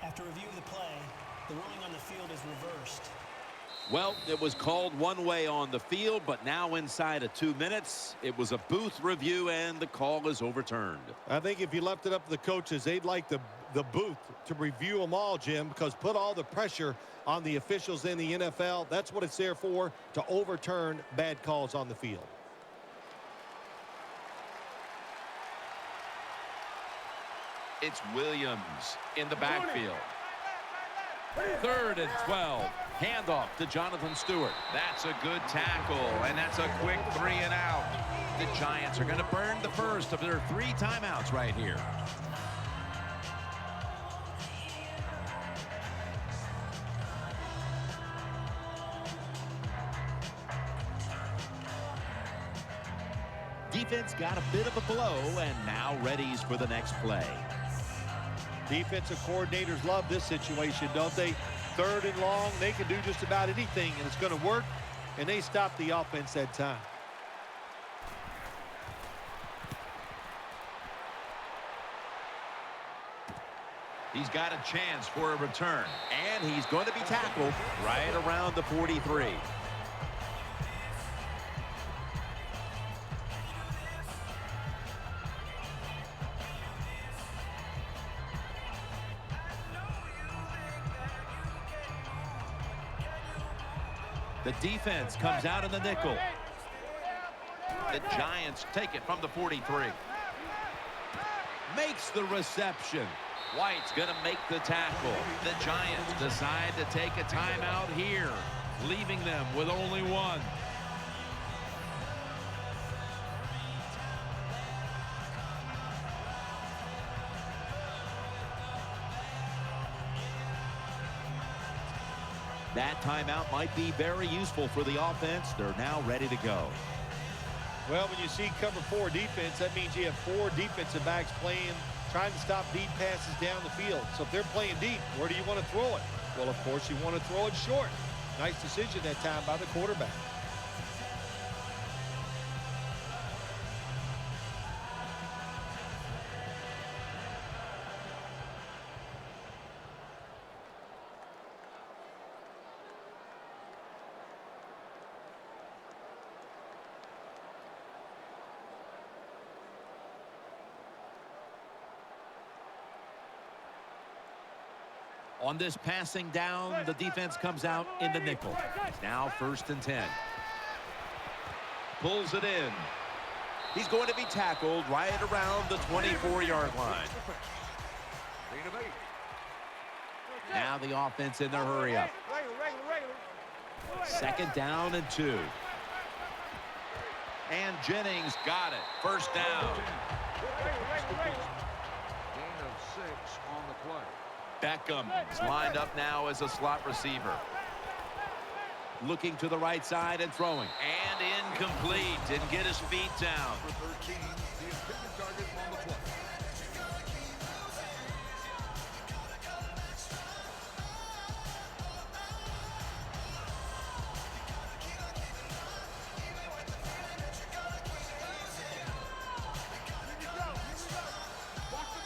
After review of the play, the ruling on the field is reversed. Well, it was called one way on the field, but now inside of 2 minutes, it was a booth review, and the call is overturned. I think if you left it up to the coaches, they'd like the booth to review them all, Jim, because put all the pressure on the officials in the NFL. That's what it's there for, to overturn bad calls on the field. It's Williams in the backfield. 3rd and 12. Handoff to Jonathan Stewart. That's a good tackle, and that's a quick 3 and out. The Giants are going to burn the first of their 3 timeouts right here. Defense got a bit of a blow and now readies for the next play. Defensive coordinators love this situation, don't they? 3rd and long, they can do just about anything, and it's going to work, and they stop the offense that time. He's got a chance for a return, and he's going to be tackled right around the 43. The defense comes out in the nickel. The Giants take it from the 43. Makes the reception. White's going to make the tackle. The Giants decide to take a timeout here, leaving them with only one. That timeout might be very useful for the offense. They're now ready to go. Well, when you see cover 4 defense, that means you have 4 defensive backs trying to stop deep passes down the field. So if they're playing deep, where do you want to throw it? Well, of course, you want to throw it short. Nice decision that time by the quarterback. On this passing down, the defense comes out in the nickel. Now 1st and 10. Pulls it in. He's going to be tackled right around the 24-yard line. Now the offense in their hurry up. 2nd down and 2. And Jennings got it. 1st down. Gain of 6 on the play. Beckham is lined up now as a slot receiver. Looking to the right side and throwing. And incomplete. Didn't get his feet down. For 13, the intended target on the play.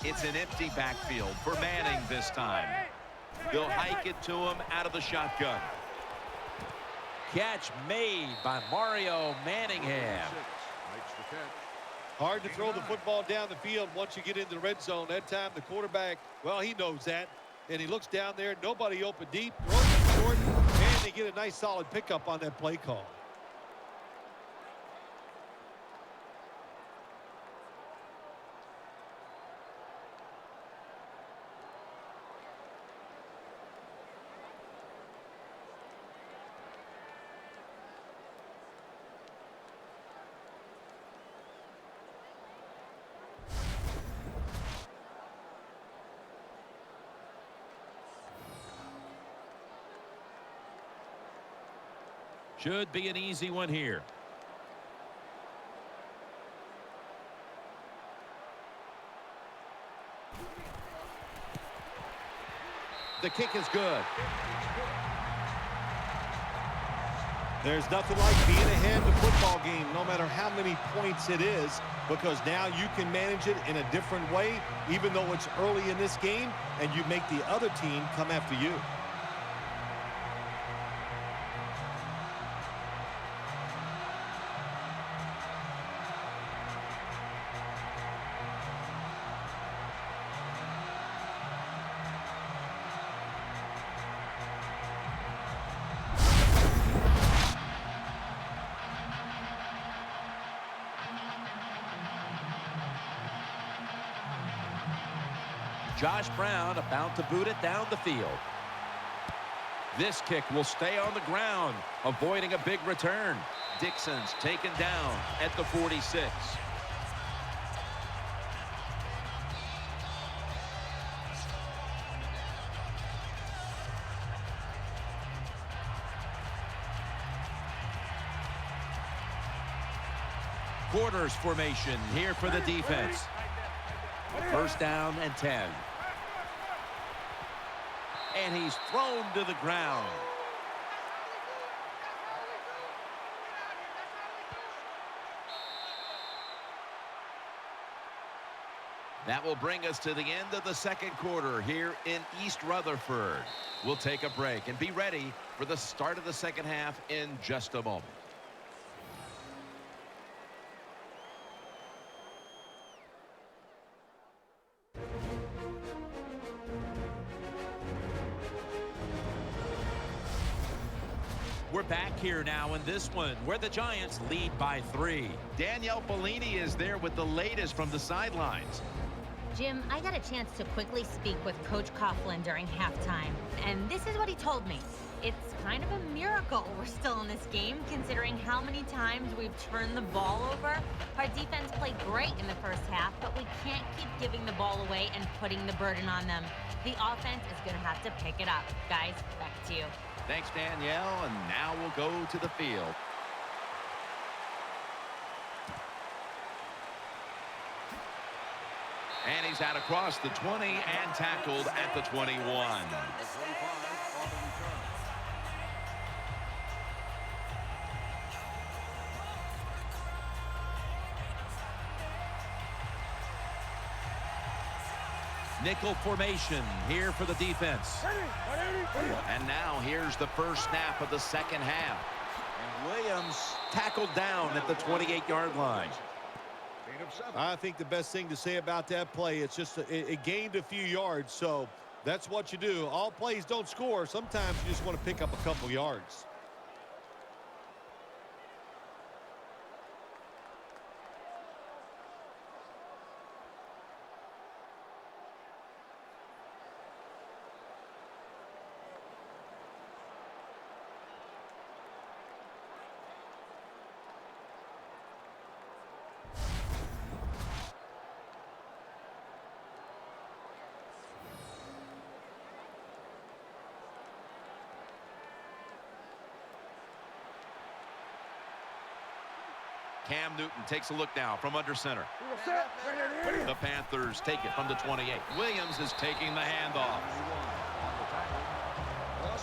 It's an empty backfield for Manning this time. They'll hike it to him out of the shotgun. Catch made by Mario Manningham. Makes the catch. Hard to throw the football down the field once you get into the red zone. That time the quarterback, well, he knows that. And he looks down there, nobody open deep, throws it short, and they get a nice solid pickup on that play call. Should be an easy one here. The kick is good. There's nothing like being ahead in the football game, no matter how many points it is, because now you can manage it in a different way, even though it's early in this game, and you make the other team come after you. Josh Brown about to boot it down the field. This kick will stay on the ground, avoiding a big return. Dixon's taken down at the 46. Quarters formation here for the defense. First down and 10. And he's thrown to the ground. That will bring us to the end of the second quarter here in East Rutherford. We'll take a break and be ready for the start of the second half in just a moment. We're back here now in this one where the Giants lead by 3. Danielle Bellini is there with the latest from the sidelines. Jim, I got a chance to quickly speak with Coach Coughlin during halftime, and this is what he told me. It's kind of a miracle we're still in this game, considering how many times we've turned the ball over. Our defense played great in the first half, but we can't keep giving the ball away and putting the burden on them. The offense is going to have to pick it up. Guys, back to you. Thanks, Danielle, and now we'll go to the field. And he's out across the 20 and tackled at the 21. Nickel formation here for the defense. And now here's the first snap of the second half. And Williams tackled down at the 28-yard line. I think the best thing to say about that play, it's just it gained a few yards, so that's what you do. All plays don't score. Sometimes you just want to pick up a couple yards. Cam Newton takes a look now from under center. The Panthers take it from the 28. Williams is taking the handoff.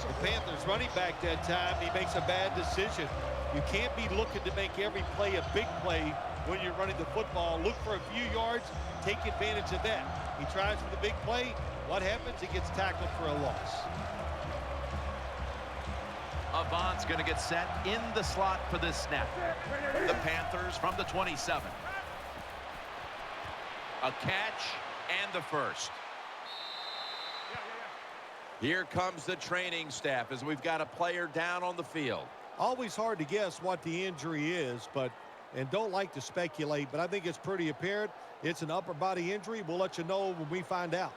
The Panthers running back that time, he makes a bad decision. You can't be looking to make every play a big play when you're running the football. Look for a few yards, take advantage of that. He tries for the big play. What happens? He gets tackled for a loss. Avant's going to get set in the slot for this snap. The Panthers from the 27. A catch and the first. Here comes the training staff as we've got a player down on the field. Always hard to guess what the injury is, and don't like to speculate, but I think it's pretty apparent. It's an upper body injury. We'll let you know when we find out.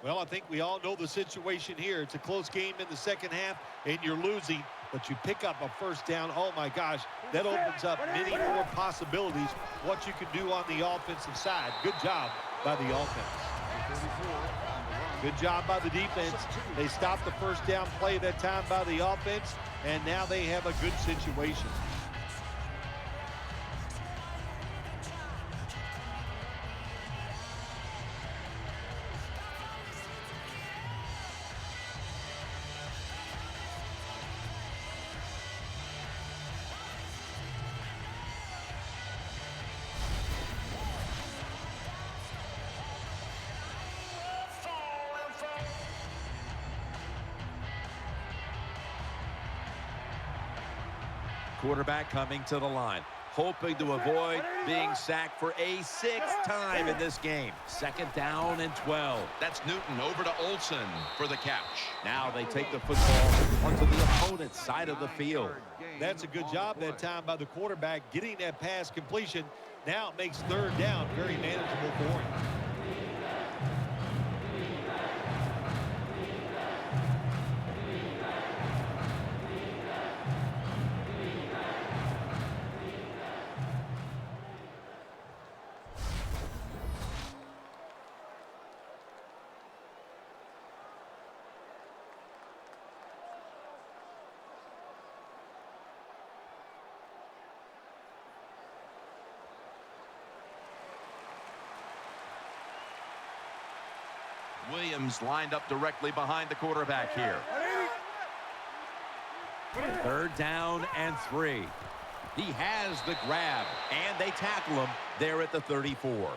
Well, I think we all know the situation here. It's a close game in the second half, and you're losing, but you pick up a first down. Oh, my gosh, that opens up many more possibilities, what you can do on the offensive side. Good job by the offense. Good job by the defense. They stopped the first down play that time by the offense, and now they have a good situation. Quarterback coming to the line. hoping to avoid being sacked for a 6th time in this game. 2nd down and 12. That's Newton over to Olsen for the catch. Now they take the football onto the opponent's side of the field. That's a good job that time by the quarterback getting that pass completion. Now it makes 3rd down very manageable for him. Williams lined up directly behind the quarterback here. 3rd down and 3. He has the grab, and they tackle him there at the 34.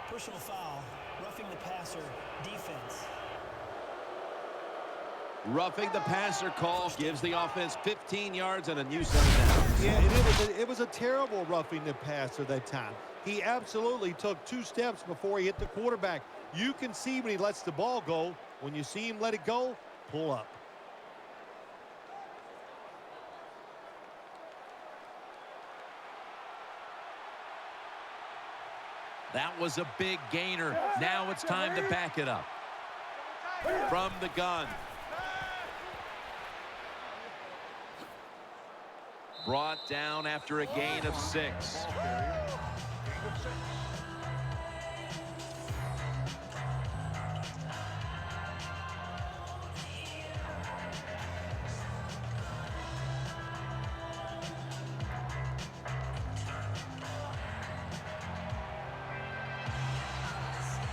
Personal foul, roughing the passer, defense. Roughing the passer call gives the offense 15 yards and a new set of downs. Yeah, and it was a terrible roughing the passer that time. He absolutely took 2 steps before he hit the quarterback. You can see when he lets the ball go. When you see him let it go, pull up. That was a big gainer. Now it's time to back it up. From the gun. Brought down after a gain of 6.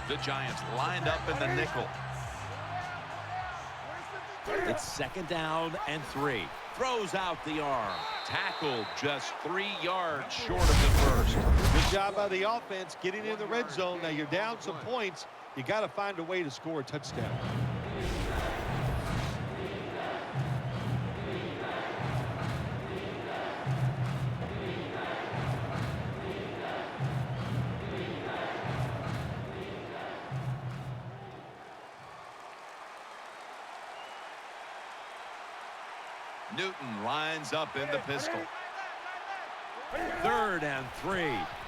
The Giants lined up in the nickel. It's 2nd down and 3. Throws out the arm. Tackled just 3 yards short of the first. Good job by the offense getting in the red zone. Now you're down some points. You got to find a way to score a touchdown. Newton lines up in the pistol. 3rd and 3.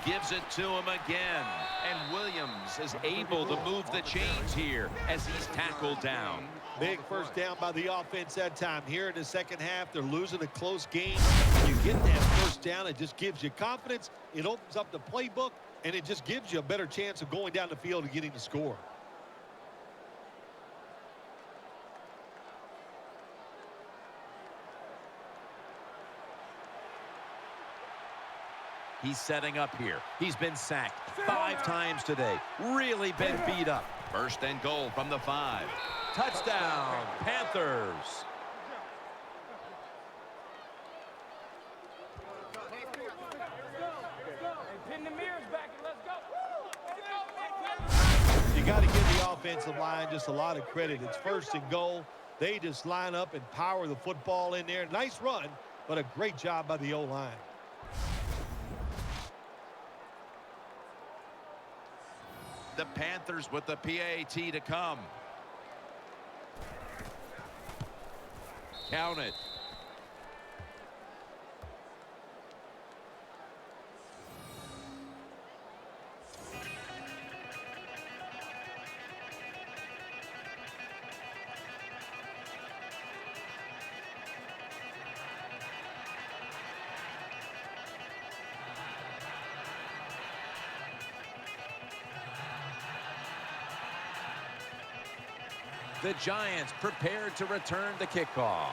Gives it to him again. And Williams is able to move the chains here as he's tackled down. Big first down by the offense that time. Here in the second half, they're losing a close game. When you get that first down, it just gives you confidence. It opens up the playbook, and it just gives you a better chance of going down the field and getting the score. He's setting up here. He's been sacked 5 times today. Really been beat up. 1st and goal from the 5. Touchdown, Panthers. Pin the mirrors back and let's go. You got to give the offensive line just a lot of credit. It's 1st and goal. They just line up and power the football in there. Nice run, but a great job by the O-line. The Panthers with the PAT to come. Count it. The Giants prepared to return the kickoff.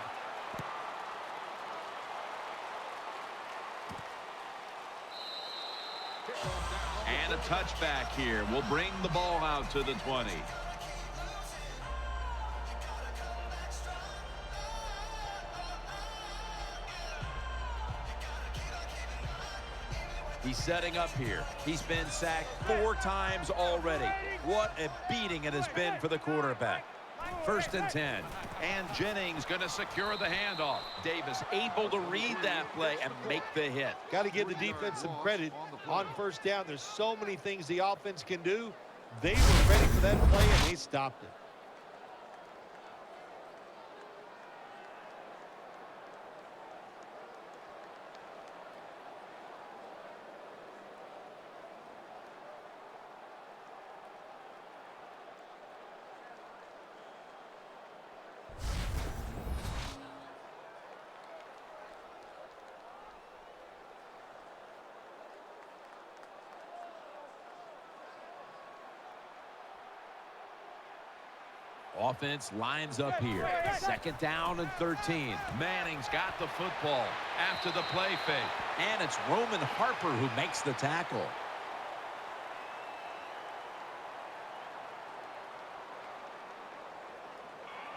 And a touchback here will bring the ball out to the 20. He's setting up here. He's been sacked 4 times already. What a beating it has been for the quarterback. First and 10. And Jennings going to secure the handoff. Davis able to read that play and make the hit. Got to give the defense some credit on first down. There's so many things the offense can do. They were ready for that play, and they stopped it. Offense lines up here. Second down and 13. Manning's got the football after the play fake. And it's Roman Harper who makes the tackle.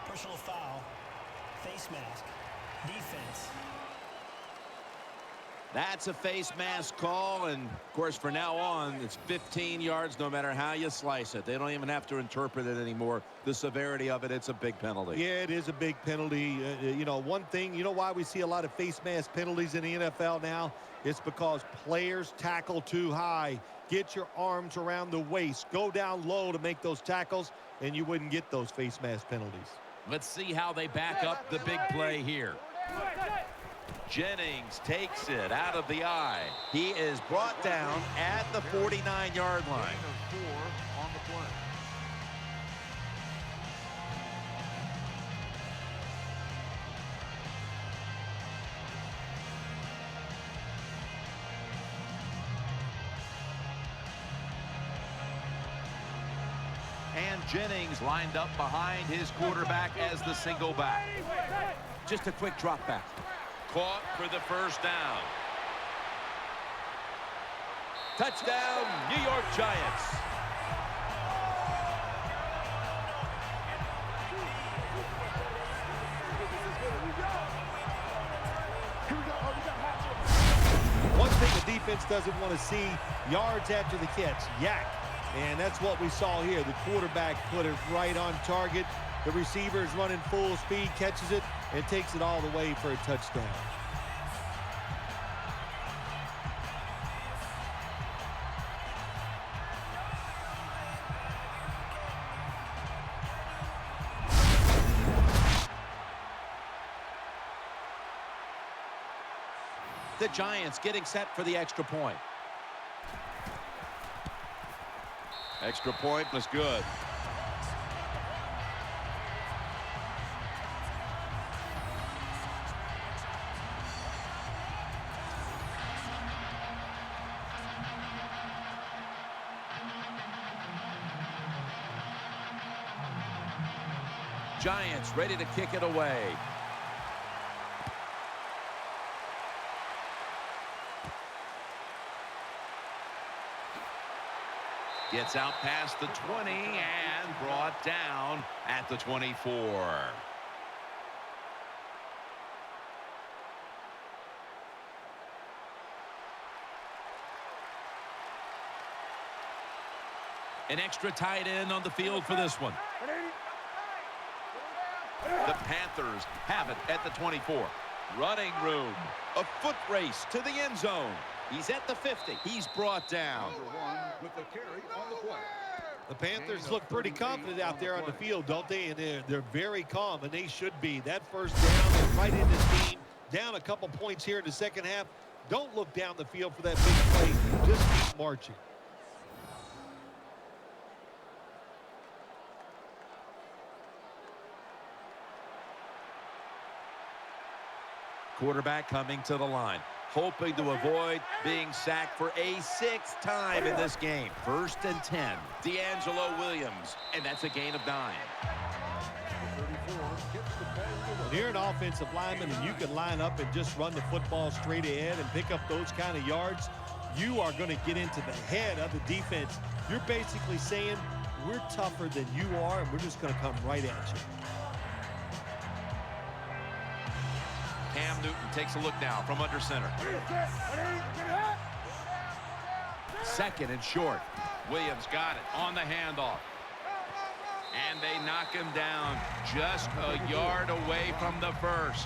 Personal foul. Face mask. Defense. That's a face mask call, and of course from now on it's 15 yards no matter how you slice it. They don't even have to interpret it anymore. The severity of it, it's a big penalty. Yeah, it is a big penalty. You know, one thing, you know why we see a lot of face mask penalties in the NFL now? It's because players tackle too high. Get your arms around the waist. Go down low to make those tackles, and you wouldn't get those face mask penalties. Let's see how they back up the big play here. Jennings takes it out of the eye. He is brought down at the 49-yard line. Gain of 4 on the play. And Jennings lined up behind his quarterback as the single back. Just a quick drop back. Caught for the first down. Touchdown, New York Giants. One thing the defense doesn't want to see, yards after the catch, yak. And that's what we saw here. The quarterback put it right on target. The receiver is running full speed, catches it, and takes it all the way for a touchdown. The Giants getting set for the extra point. Extra point was good. Giants ready to kick it away. Gets out past the 20 and brought down at the 24. An extra tight end on the field for this one. The Panthers have it at the 24. Running room. A foot race to the end zone. He's at the 50. He's brought down. Number 1 with the carry on the play. The Panthers look pretty confident out there on the field, don't they? And they're very calm, and they should be. That first down, they're right in this game. Down a couple points here in the second half. Don't look down the field for that big play. Just keep marching. Quarterback coming to the line, hoping to avoid being sacked for a 6th time in this game. First and 10. D'Angelo Williams, and that's a gain of 9. When you're an offensive lineman and you can line up and just run the football straight ahead and pick up those kind of yards, you are going to get into the head of the defense. You're basically saying, we're tougher than you are, and we're just going to come right at you. Cam Newton takes a look now from under center. Second and short. Williams got it on the handoff. And they knock him down just a yard away from the first.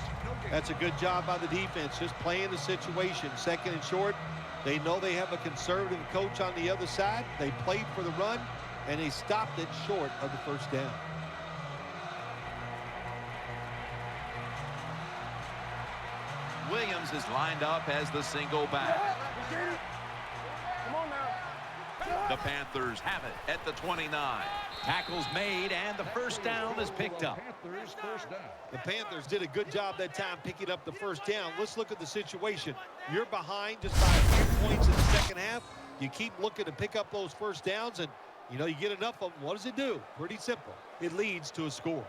That's a good job by the defense, just playing the situation. Second and short. They know they have a conservative coach on the other side. They played for the run, and they stopped it short of the first down. Williams is lined up as the single back. Come on now. The Panthers have it at the 29. Tackles made, and the first down is picked up. Panthers first down. The Panthers did a good job that time picking up the first down. Let's look at the situation. You're behind just by a few points in the second half. You keep looking to pick up those first downs, and, you know, you get enough of them. What does it do? Pretty simple. It leads to a score.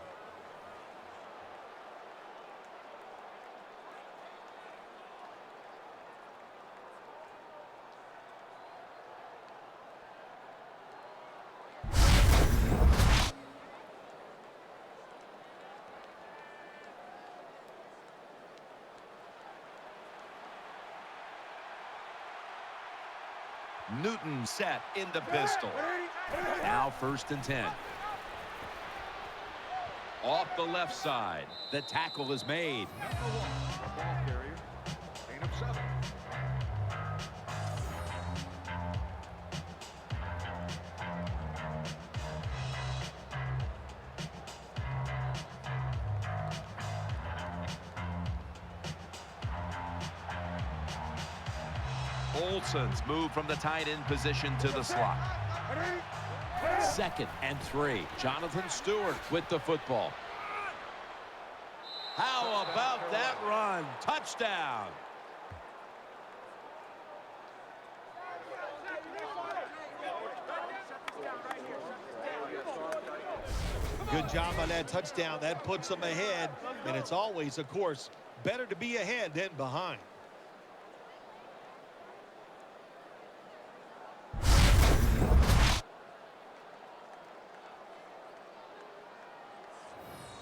Newton set in the pistol. Now 1st and 10. Off the left side. The tackle is made. Number 1, the ball carrier. Gain of 7. Olsen's moved from the tight end position to the slot. 2nd and 3. Jonathan Stewart with the football. How about that run? Touchdown. Good job on that touchdown. That puts them ahead, and it's always, of course, better to be ahead than behind.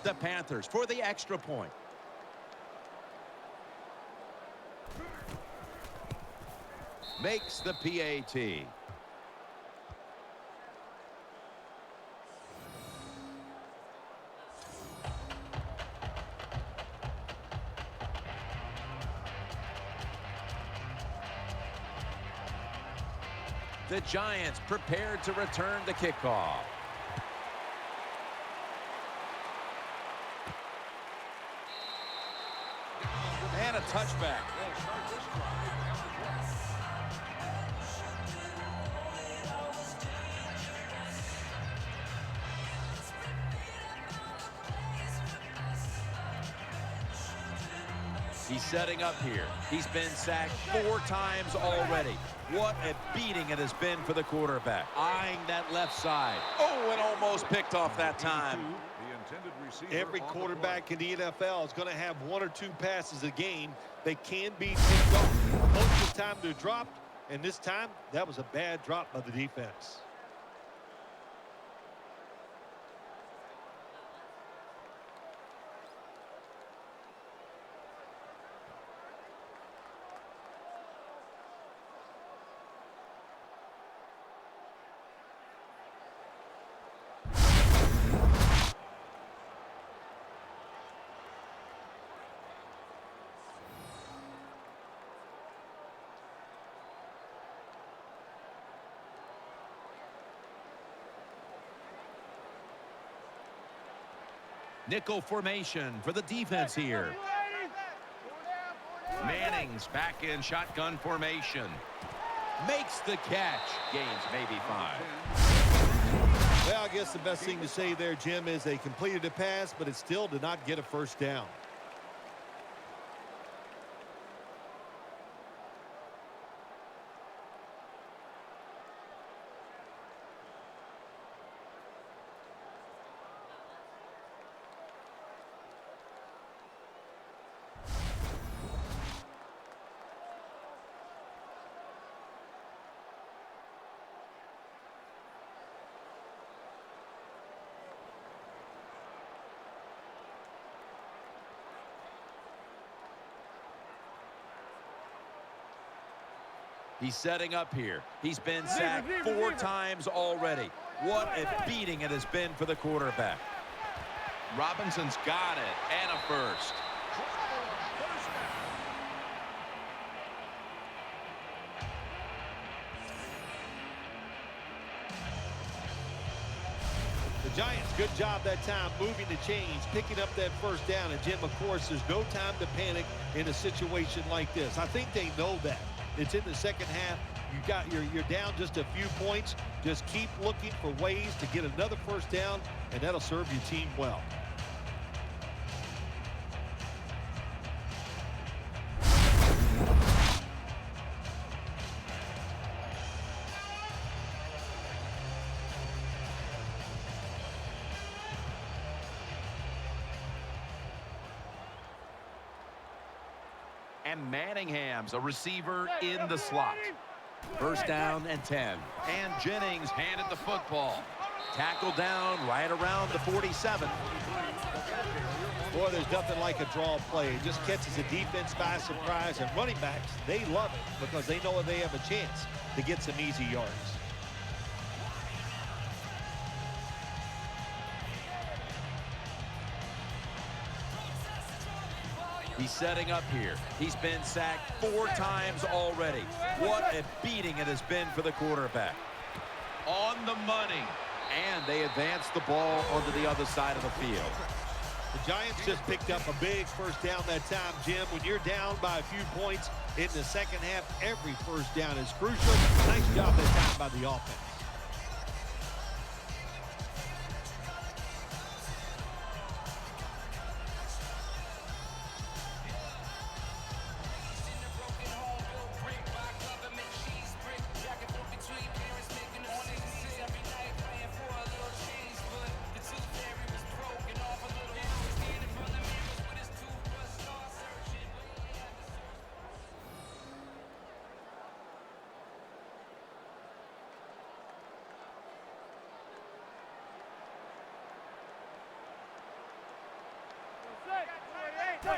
The Panthers for the extra point. Makes the PAT. The Giants prepared to return the kickoff. And a touchback. He's setting up here. He's been sacked 4 times already. What a beating it has been for the quarterback. Eyeing that left side. Oh, and almost picked off that time. Every quarterback in the NFL is going to have 1 or 2 passes a game. They can be picked off. Most of the time they're dropped, and this time that was a bad drop by the defense. Nickel formation for the defense here. Manning's back in shotgun formation. Makes the catch. Gains maybe 5. Well, I guess the best thing to say there, Jim, is they completed a pass, but it still did not get a first down. He's setting up here. He's been sacked 4 times already. What a beating it has been for the quarterback. Robinson's got it, and a first. The Giants, good job that time moving the chains, picking up that first down. And Jim, of course, there's no time to panic in a situation like this. I think they know that. It's in the second half. You're down just a few points. Just keep looking for ways to get another first down, and that'll serve your team well. And Manningham's a receiver in the slot. First down and 10. And Jennings handed the football. Tackle down right around the 47. Boy, there's nothing like a draw play. It just catches the defense by surprise. And running backs, they love it because they know they have a chance to get some easy yards. He's setting up here. He's been sacked 4 times already. What a beating it has been for the quarterback. On the money. And they advance the ball onto the other side of the field. The Giants just picked up a big first down that time, Jim. When you're down by a few points in the second half, every first down is crucial. Nice job that time by the offense.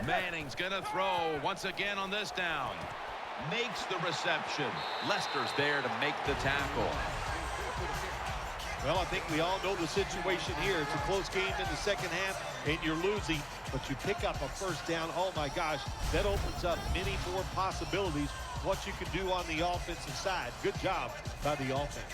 Manning's going to throw once again on this down. Makes the reception. Lester's there to make the tackle. Well, I think we all know the situation here. It's a close game in the second half, and you're losing, but you pick up a first down. Oh, my gosh, that opens up many more possibilities, what you can do on the offensive side. Good job by the offense.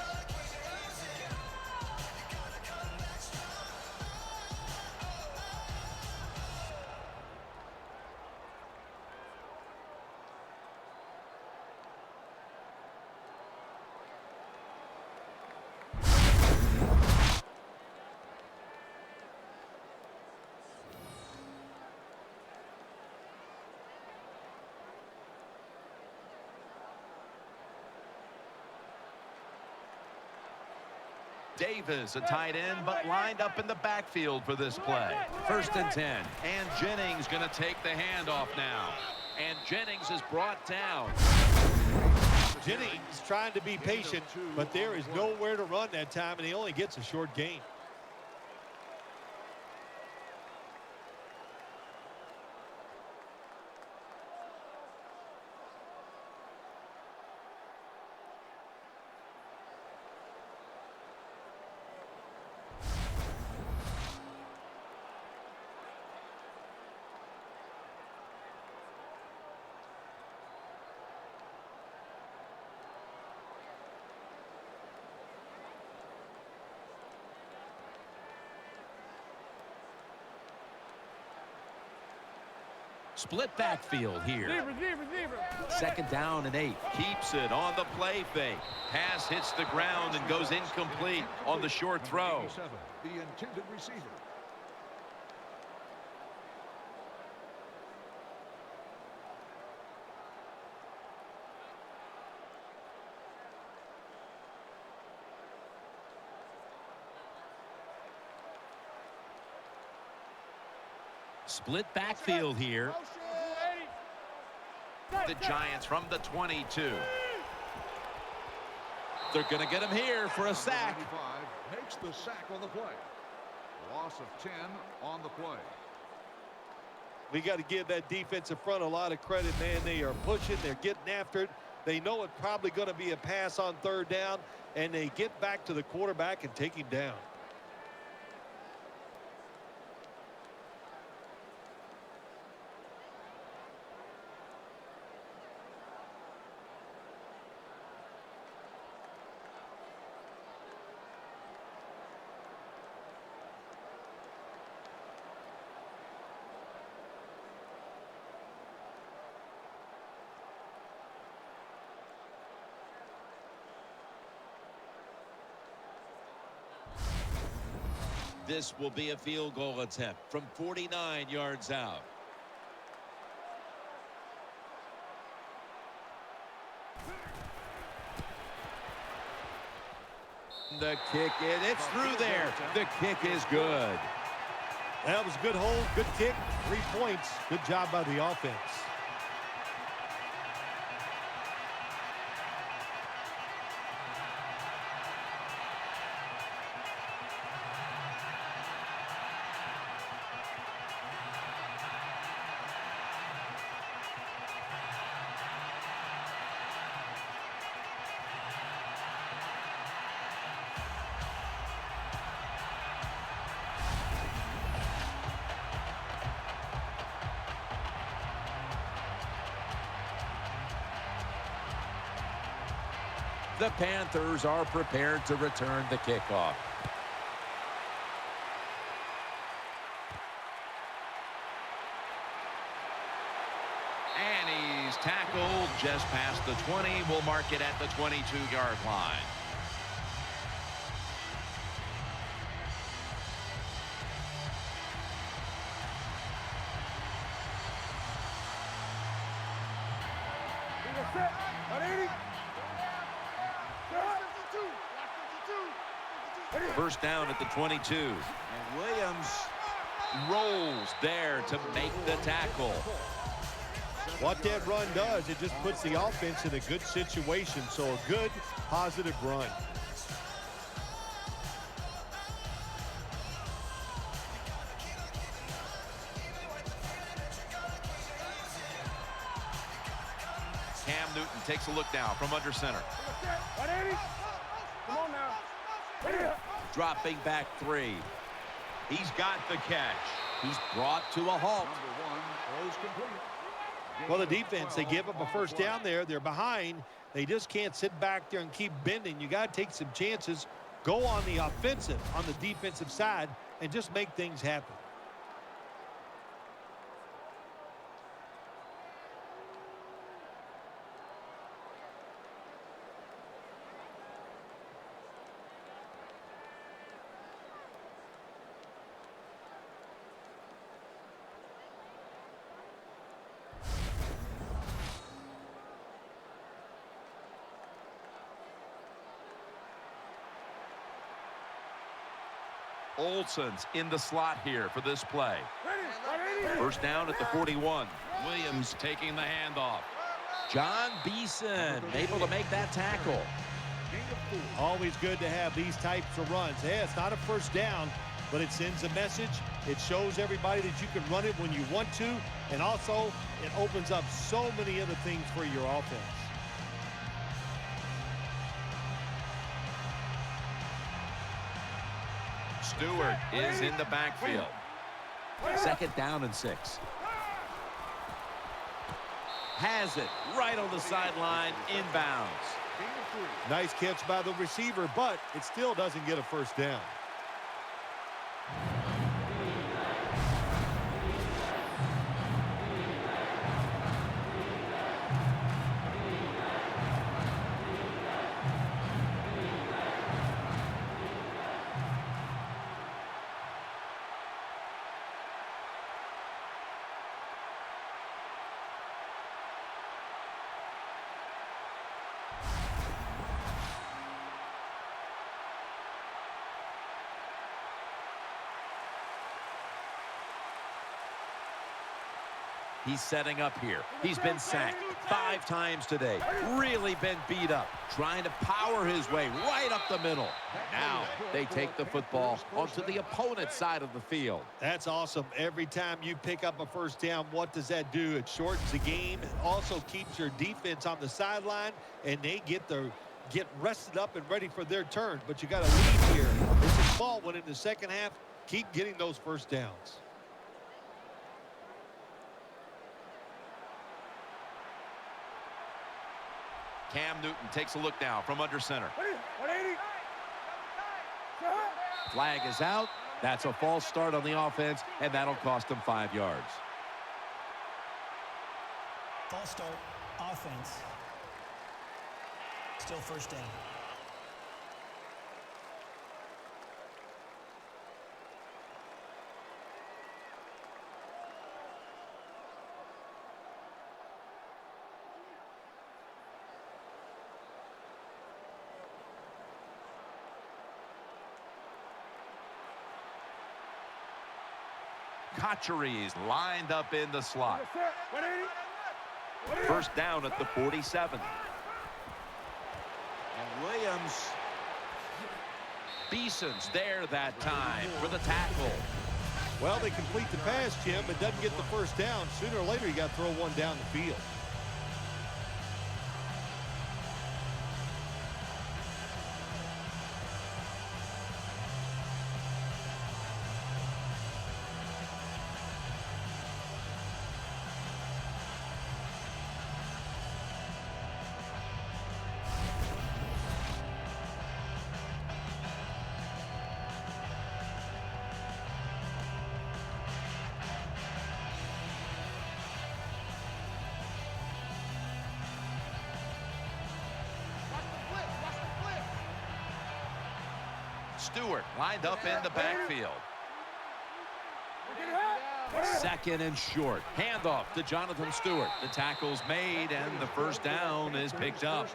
Davis, a tight end, but lined up in the backfield for this play. First and 10. And Jennings going to take the handoff now. And Jennings is brought down. Jennings trying to be patient, but there is nowhere to run that time, and he only gets a short gain. Split backfield here. Second down and 8. Keeps it on the play fake. Pass hits the ground and goes incomplete on the short throw. The intended receiver. Split backfield here. The Giants from the 22. They're going to get him here for a sack. 95 makes the sack on the play. Loss of 10 on the play. We got to give that defensive front a lot of credit, man. They are pushing. They're getting after it. They know it's probably going to be a pass on third down, and they get back to the quarterback and take him down. This will be a field goal attempt from 49 yards out. The kick in. It's through there. The kick is good. That was a good hold, good kick, 3 points. Good job by the offense. The Panthers are prepared to return the kickoff. And he's tackled just past the 20. We'll mark it at the 22-yard line. First down at the 22. And Williams Rolls there to make the tackle. What that run does, it just puts the offense in a good situation. So a good, positive run. Cam Newton takes a look now from under center. Come on now. Dropping back 3. He's got the catch. He's brought to a halt. Well, the defense, they give up a first down there. They're behind. They just can't sit back there and keep bending. You got to take some chances. Go on the offensive, on the defensive side, and just make things happen. Olsen's in the slot here for this play. First down at the 41. Williams taking the handoff. John Beeson able to make that tackle. Always good to have these types of runs. Hey, it's not a first down, but it sends a message. It shows everybody that you can run it when you want to, and also it opens up so many other things for your offense. Stewart is in the backfield. Second down and 6. Has it right on the sideline, inbounds. Nice catch by the receiver, but it still doesn't get a first down. He's setting up here. He's been sacked 5 times today. Really been beat up. Trying to power his way right up the middle. Now they take the football onto the opponent's side of the field. That's awesome. Every time you pick up a first down, what does that do? It shortens the game. It also keeps your defense on the sideline, and they get rested up and ready for their turn. But you got to lead here. It's a small one in the second half. Keep getting those first downs. Cam Newton takes a look now from under center. Flag is out. That's a false start on the offense, and that'll cost them 5 yards. False start, offense. Still first down. Cotcheries lined up in the slot. First down at the 47. And Williams. Beason's there that time for the tackle. Well, they complete the pass, Jim, but doesn't get the first down. Sooner or later, you got to throw one down the field. Stewart lined up in the backfield. Second and short. Handoff to Jonathan Stewart. The tackle's made, and the first down is picked up.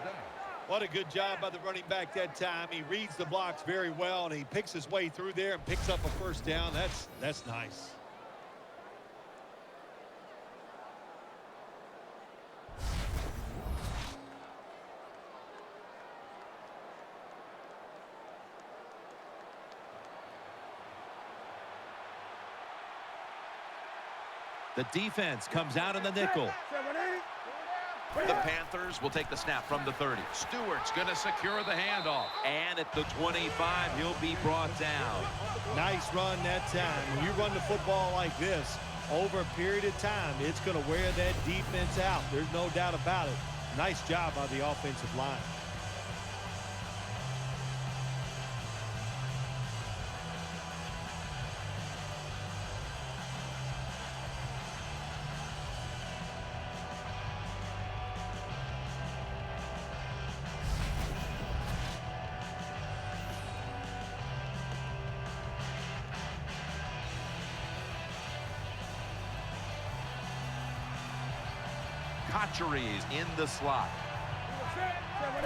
What a good job by the running back that time. He reads the blocks very well, and he picks his way through there and picks up a first down. That's nice. The defense comes out in the nickel. The Panthers will take the snap from the 30. Stewart's going to secure the handoff. And at the 25, he'll be brought down. Nice run that time. When you run the football like this, over a period of time, it's going to wear that defense out. There's no doubt about it. Nice job by the offensive line. Cotcheries in the slot.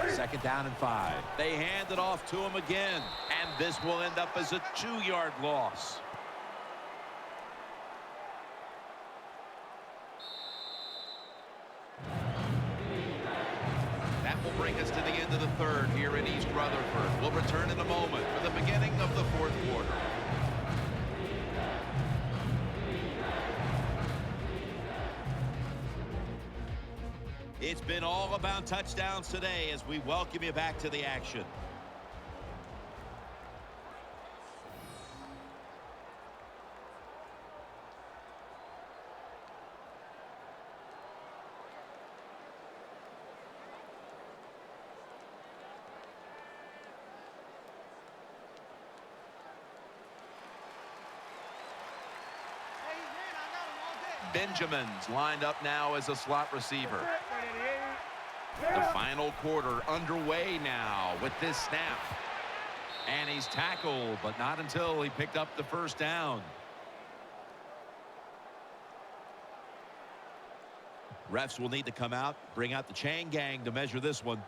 Second down and 5. They hand it off to him again, and this will end up as a 2-yard loss. That will bring us to the end of the third here in East Rutherford. We'll return in a moment for the beginning of the fourth quarter. It's been all about touchdowns today as we welcome you back to the action. Benjamin's lined up now as a slot receiver. The final quarter underway now with this snap. And he's tackled, but not until he picked up the first down. Refs will need to come out, bring out the chain gang to measure this one.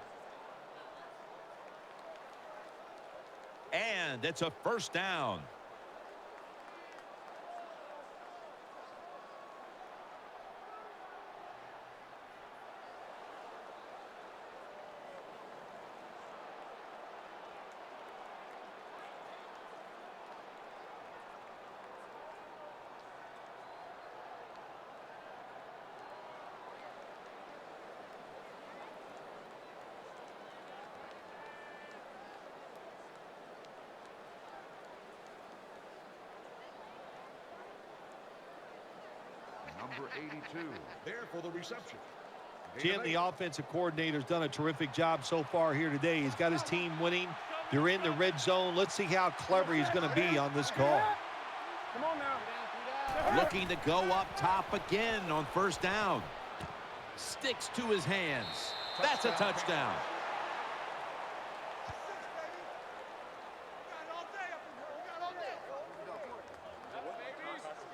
And it's a first down. number 82. There for the reception. Jim, the offensive coordinator's done a terrific job so far here today. He's got his team winning. They're in the red zone. Let's see how clever he's going to be on this call. Come on now. Looking to go up top again on first down. Sticks to his hands. That's a touchdown.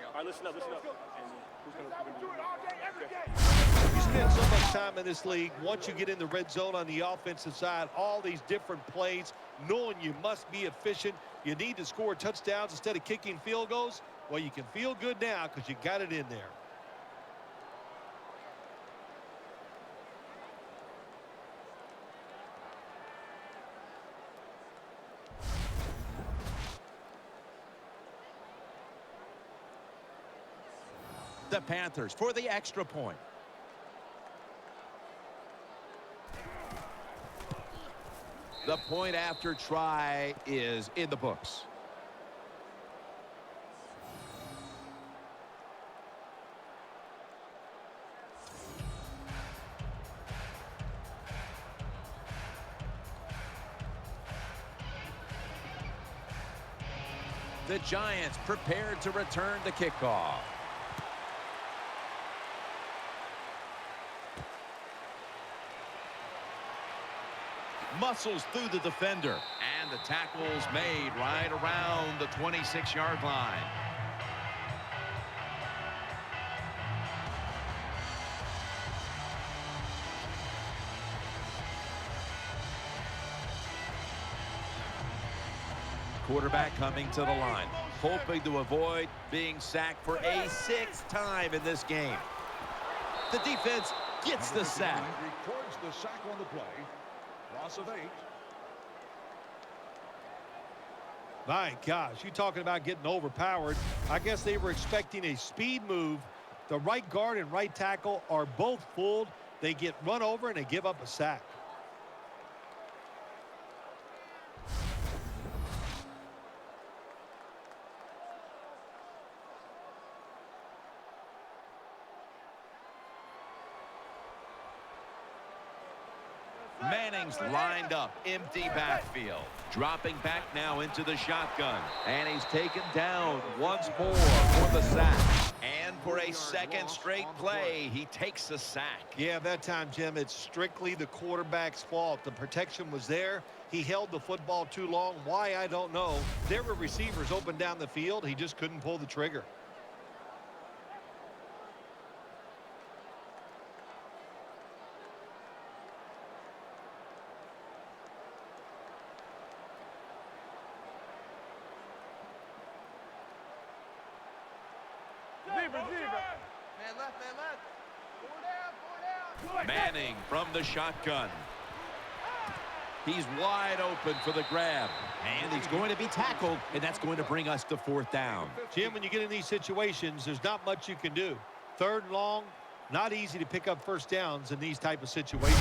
All right, listen up, listen up. You spend so much time in this league. Once you get in the red zone on the offensive side, all these different plays, knowing you must be efficient. You need to score touchdowns instead of kicking field goals. Well, you can feel good now because you got it in there. The Panthers for the extra point. The point after try is in the books. The Giants prepared to return the kickoff. Muscles through the defender. And the tackle's made right around the 26-yard line. Quarterback coming to the line, hoping to avoid being sacked for a 6th time in this game. The defense gets the sack. Records the sack on the play. Loss of 8. My gosh, you talking about getting overpowered. I guess they were expecting a speed move. The right guard and right tackle are both fooled. They get run over and they give up a sack. Manning's lined up, empty backfield. Dropping back now into the shotgun. And he's taken down once more for the sack. And for a second straight play, he takes a sack. Yeah, that time, Jim, it's strictly the quarterback's fault. The protection was there. He held the football too long. Why, I don't know. There were receivers open down the field. He just couldn't pull the trigger. Man left, man left. Four down. Manning from the shotgun. He's wide open for the grab. And he's going to be tackled, and that's going to bring us to 4th down. Jim, when you get in these situations, there's not much you can do. 3rd and long, not easy to pick up first downs in these type of situations.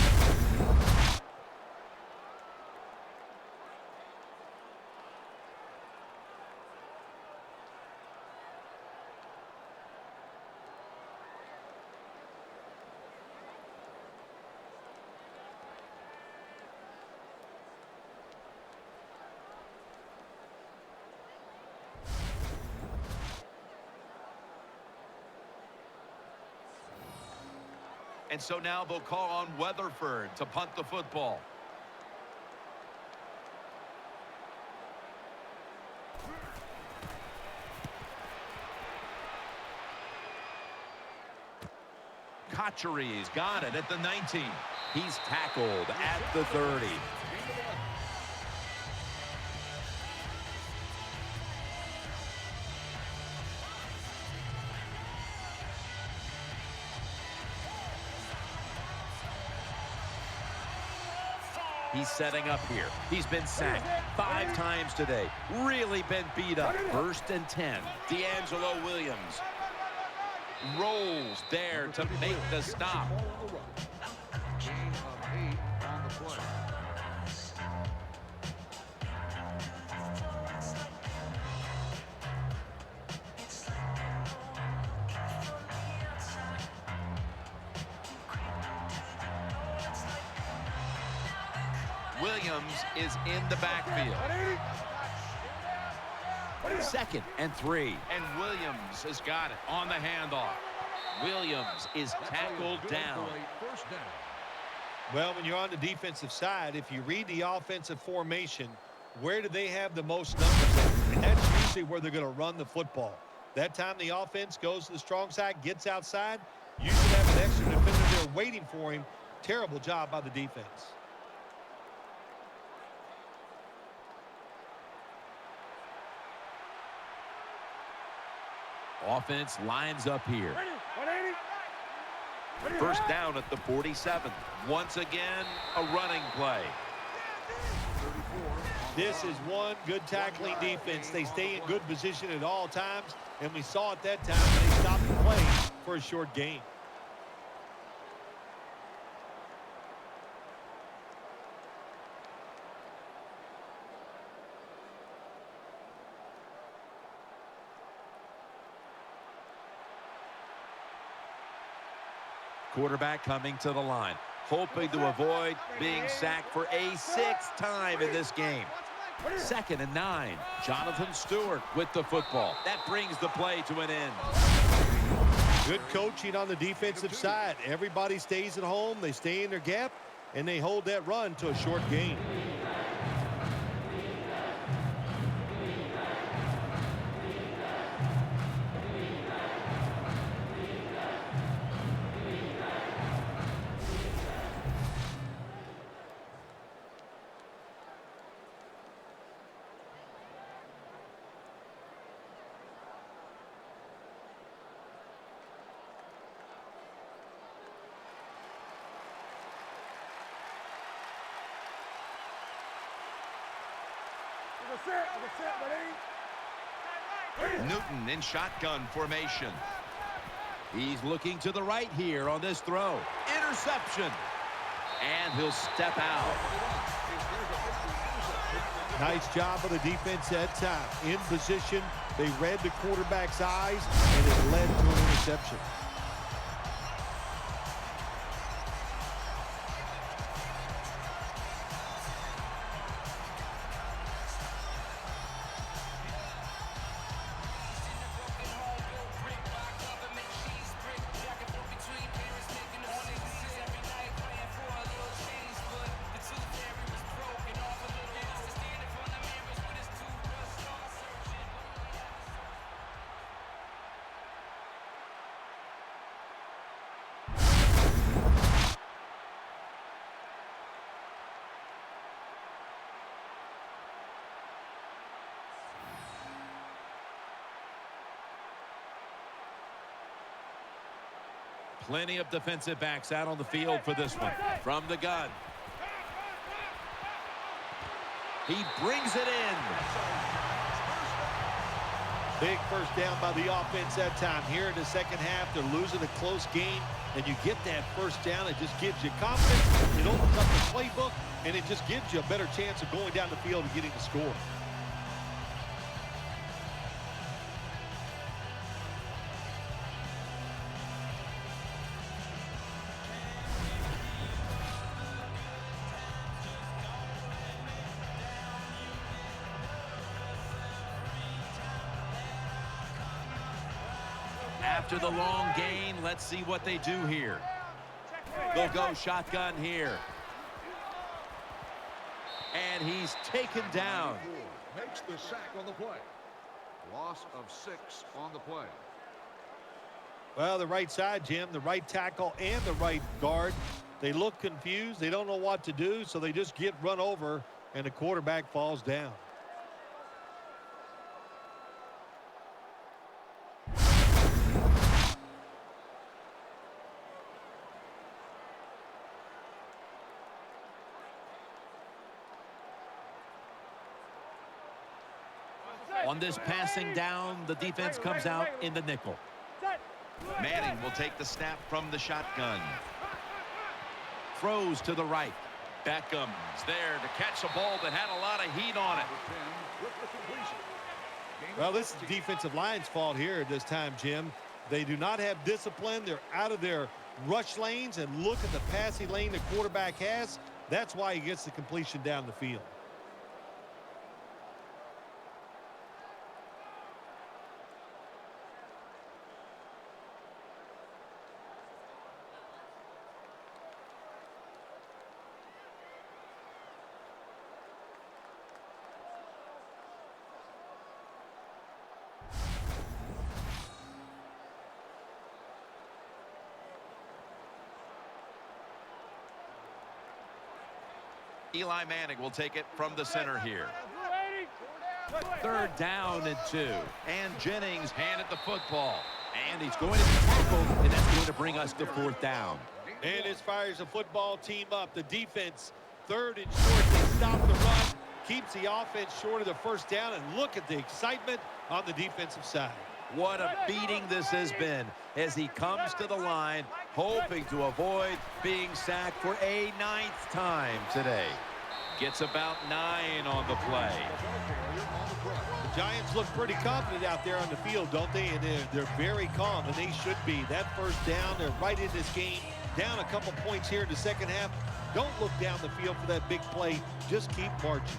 And so now they'll call on Weatherford to punt the football. Cotchery's got it at the 19. He's tackled at the 30. He's setting up here. He's been sacked 5 times today. Really been beat up. 1st and 10. D'Angelo Williams rolls there to make the stop. Gain of 8 on the play. Williams is in the backfield. 2nd and 3. And Williams has got it on the handoff. Williams is tackled down. First down. Well, when you're on the defensive side, if you read the offensive formation, where do they have the most numbers at? And that's usually where they're going to run the football. That time the offense goes to the strong side, gets outside, you should have an extra defender there waiting for him. Terrible job by the defense. Offense lines up here. 1st down at the 47. Once again, a running play. This is one good tackling defense. They stay in good position at all times, and we saw at that time they stopped the play for a short gain. Quarterback coming to the line, hoping to avoid being sacked for a 6th time in this game. 2nd and 9. Jonathan Stewart with the football. That brings the play to an end. Good coaching on the defensive side. Everybody stays at home. They stay in their gap, and they hold that run to a short gain. Newton in shotgun formation. He's looking to the right here on this throw. Interception. And he'll step out. Nice job of the defense that time. In position, they read the quarterback's eyes, and it led to an interception. Plenty of defensive backs out on the field for this one. From the gun. He brings it in. Big first down by the offense that time. Here in the second half, they're losing a close game, and you get that first down. It just gives you confidence. It opens up the playbook, and it just gives you a better chance of going down the field and getting the score. After the long gain, let's see what they do here. They'll go shotgun here. And he's taken down. Makes the sack on the play. Loss of 6 on the play. Well, the right side, Jim, the right tackle and the right guard, they look confused. They don't know what to do, so they just get run over, and the quarterback falls down. On this passing down, the defense comes out in the nickel. Manning will take the snap from the shotgun. Throws to the right. Beckham's there to catch a ball that had a lot of heat on it. Well, this is the defensive line's fault here this time, Jim. They do not have discipline. They're out of their rush lanes, and look at the passing lane the quarterback has. That's why he gets the completion down the field. Eli Manning will take it from the center here. 3rd down and 2. And Jennings handed the football. And he's going to be tackled, and that's going to bring us to 4th down. And as far as the football team up, the defense, 3rd and short, they stop the run, keeps the offense short of the 1st down, and look at the excitement on the defensive side. What a beating this has been as he comes to the line, hoping to avoid being sacked for a 9th time today. Gets about 9 on the play. The Giants look pretty confident out there on the field, don't they? And they're very calm, and they should be. That 1st down, they're right in this game. Down a couple points here in the 2nd half. Don't look down the field for that big play. Just keep marching.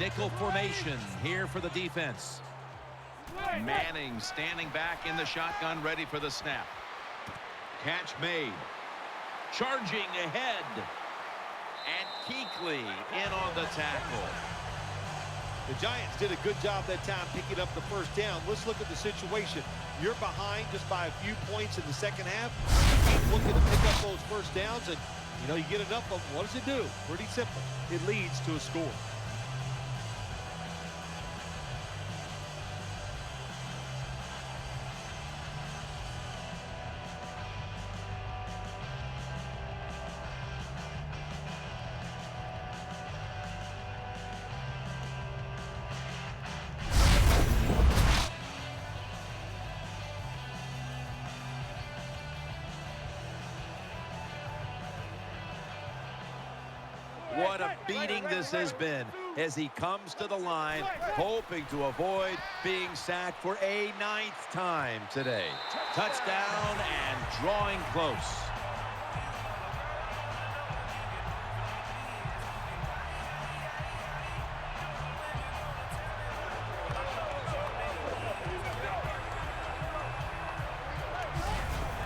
Nickel formation here for the defense. Manning standing back in the shotgun, ready for the snap. Catch made. Charging ahead. And Kuechly in on the tackle. The Giants did a good job that time picking up the 1st down. Let's look at the situation. You're behind just by a few points in the 2nd half. You keep looking to pick up those 1st downs, and, you get enough of them. What does it do? Pretty simple. It leads to a score. What a beating this has been as he comes to the line, hoping to avoid being sacked for a 9th time today. Touchdown and drawing close.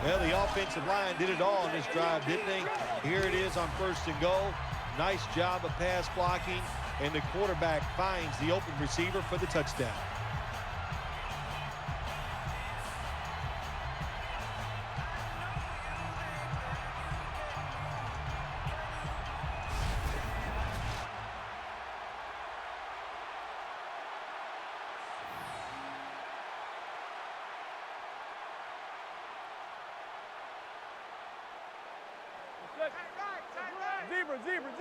Well, the offensive line did it all on this drive, didn't they? Here it is on 1st and goal. Nice job of pass blocking, and the quarterback finds the open receiver for the touchdown. Zebra.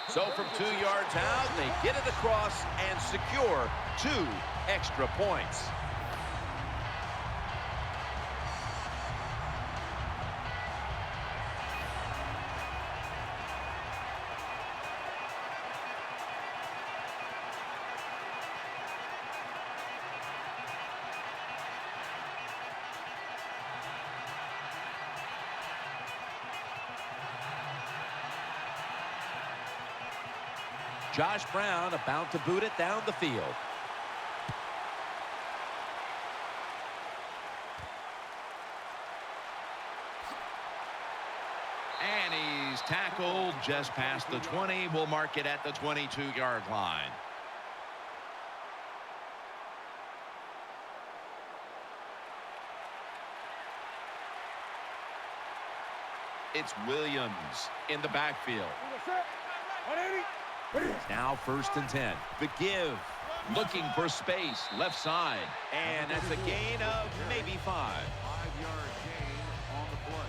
So from 2 yards out, they get it across and secure 2 extra points. Josh Brown about to boot it down the field. And he's tackled just past the 20. We'll mark it at the 22-yard line. It's Williams in the backfield. Now 1st and 10. The give. Looking for space. Left side. And that's a gain of maybe 5. 5-yard gain on the play.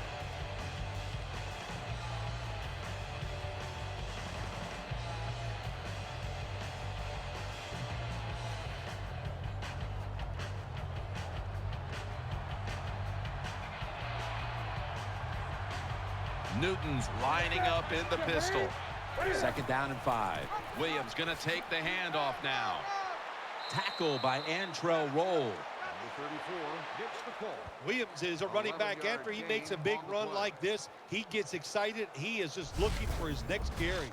Newton's lining up in the pistol. 2nd down and 5. Williams going to take the handoff now. Tackle by Antrell Roll. Number 34 gets the call. Williams is a running back. 11-yard After he makes a gain big on the run play. like this, he gets excited. He is just looking for his next carry.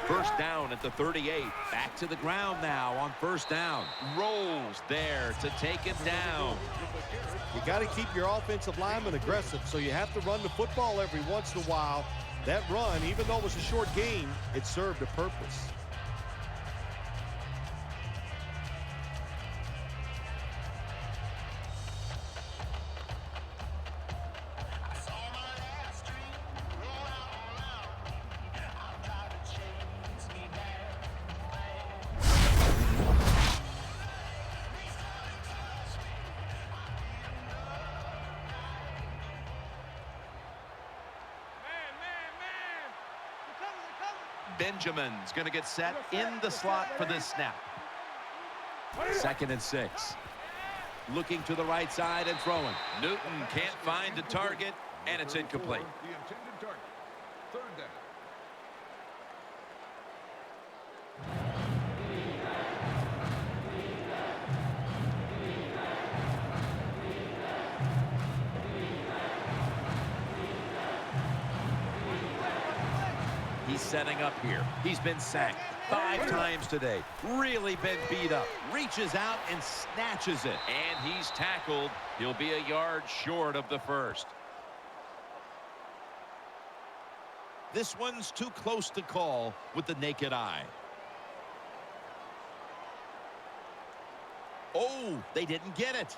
First down at the 38. Back to the ground now on 1st down. Rolls there to take him down. You got to keep your offensive lineman aggressive, so you have to run the football every once in a while. That run, even though it was a short game, it served a purpose. Benjamin's going to get set in the slot for this snap. 2nd and 6. Looking to the right side and throwing. Newton can't find the target, and it's incomplete. The intended target. 3rd down. He's setting up here. He's been sacked 5 times today. Really been beat up. Reaches out and snatches it. And he's tackled. He'll be a yard short of the 1st. This one's too close to call with the naked eye. Oh, they didn't get it.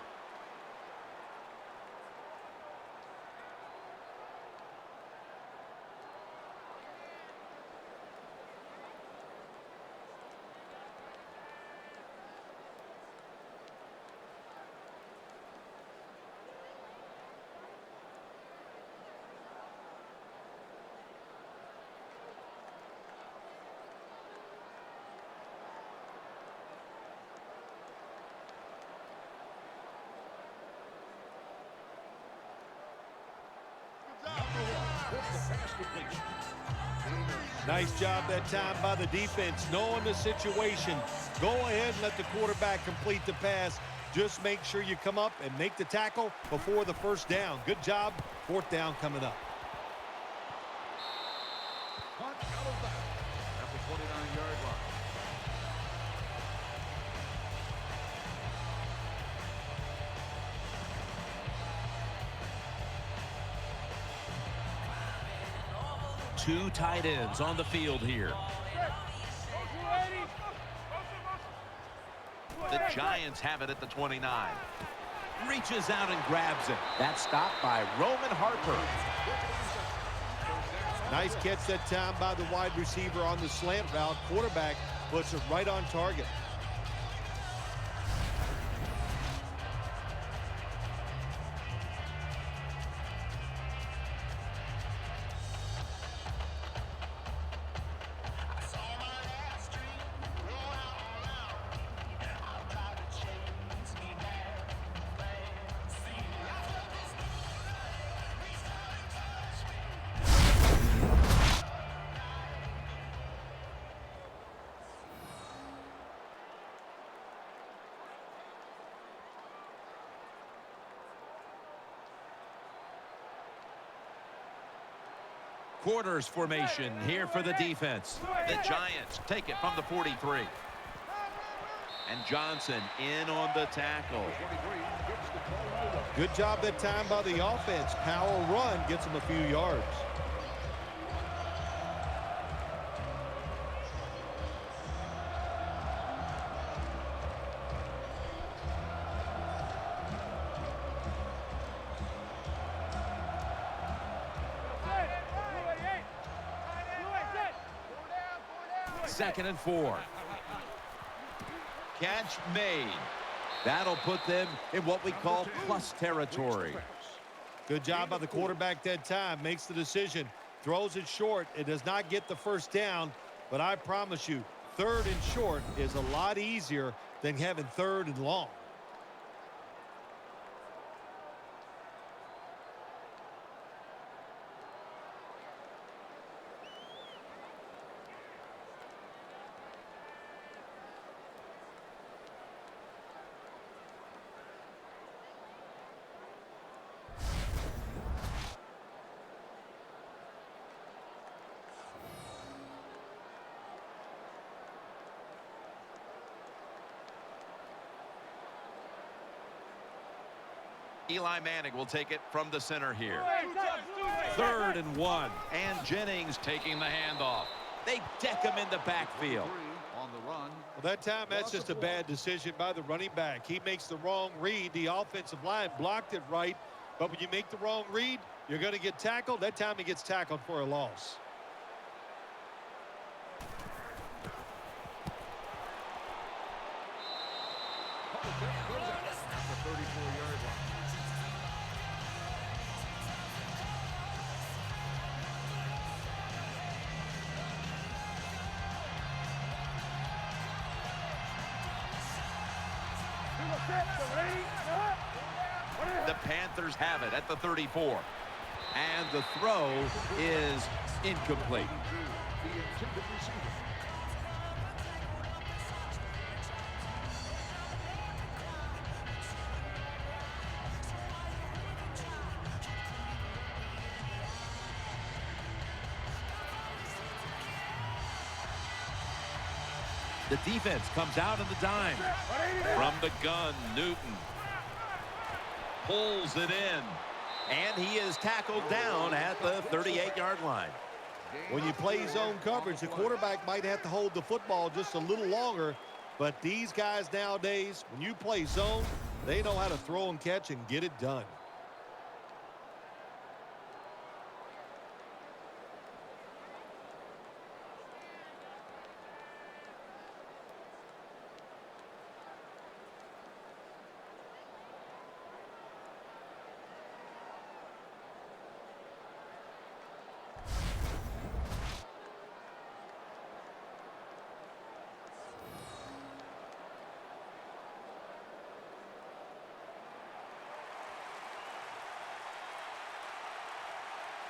Nice job that time by the defense, knowing the situation. Go ahead and let the quarterback complete the pass. Just make sure you come up and make the tackle before the 1st down. Good job. 4th down coming up. Punt out of bounds at the 29-yard line. Two tight ends on the field here. The Giants have it at the 29. Reaches out and grabs it. That's stopped by Roman Harper. Nice catch that time by the wide receiver on the slant route. Quarterback puts it right on target. Quarters formation here for the defense. The Giants take it from the 43. And Johnson in on the tackle. Good job that time by the offense. Power run gets them a few yards. 2nd and 4. Catch made. That'll put them in what we call plus territory. Good job by the quarterback that time. Makes the decision. Throws it short. It does not get the first down. But I promise you, 3rd and short is a lot easier than having 3rd and long. Eli Manning will take it from the center here. 3rd and 1. And Jennings taking the handoff. They deck him in the backfield. On the run. Well, that time, that's just a bad decision by the running back. He makes the wrong read. The offensive line blocked it right. But when you make the wrong read, you're going to get tackled. That time he gets tackled for a loss. The 34-yard line. The Panthers have it at the 34. And the throw is incomplete. The intended receiver. The defense comes out in the dime. From the gun, Newton pulls it in. And he is tackled down at the 38-yard line. When you play zone coverage, the quarterback might have to hold the football just a little longer. But these guys nowadays, when you play zone, they know how to throw and catch and get it done.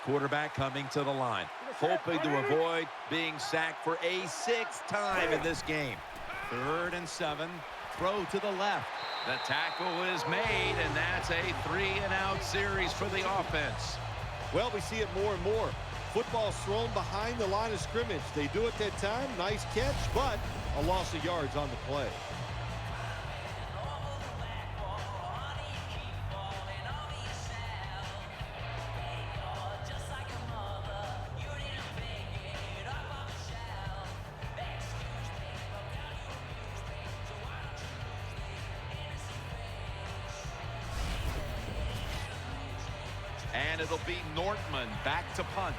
Quarterback coming to the line, hoping to avoid being sacked for a 6th time in this game. 3rd and 7. Throw to the left. The tackle is made, and that's a 3-and-out series for the offense. Well, we see it more and more. Football's thrown behind the line of scrimmage. They do it that time. Nice catch, but a loss of yards on the play. And it'll be Nortman back to punt.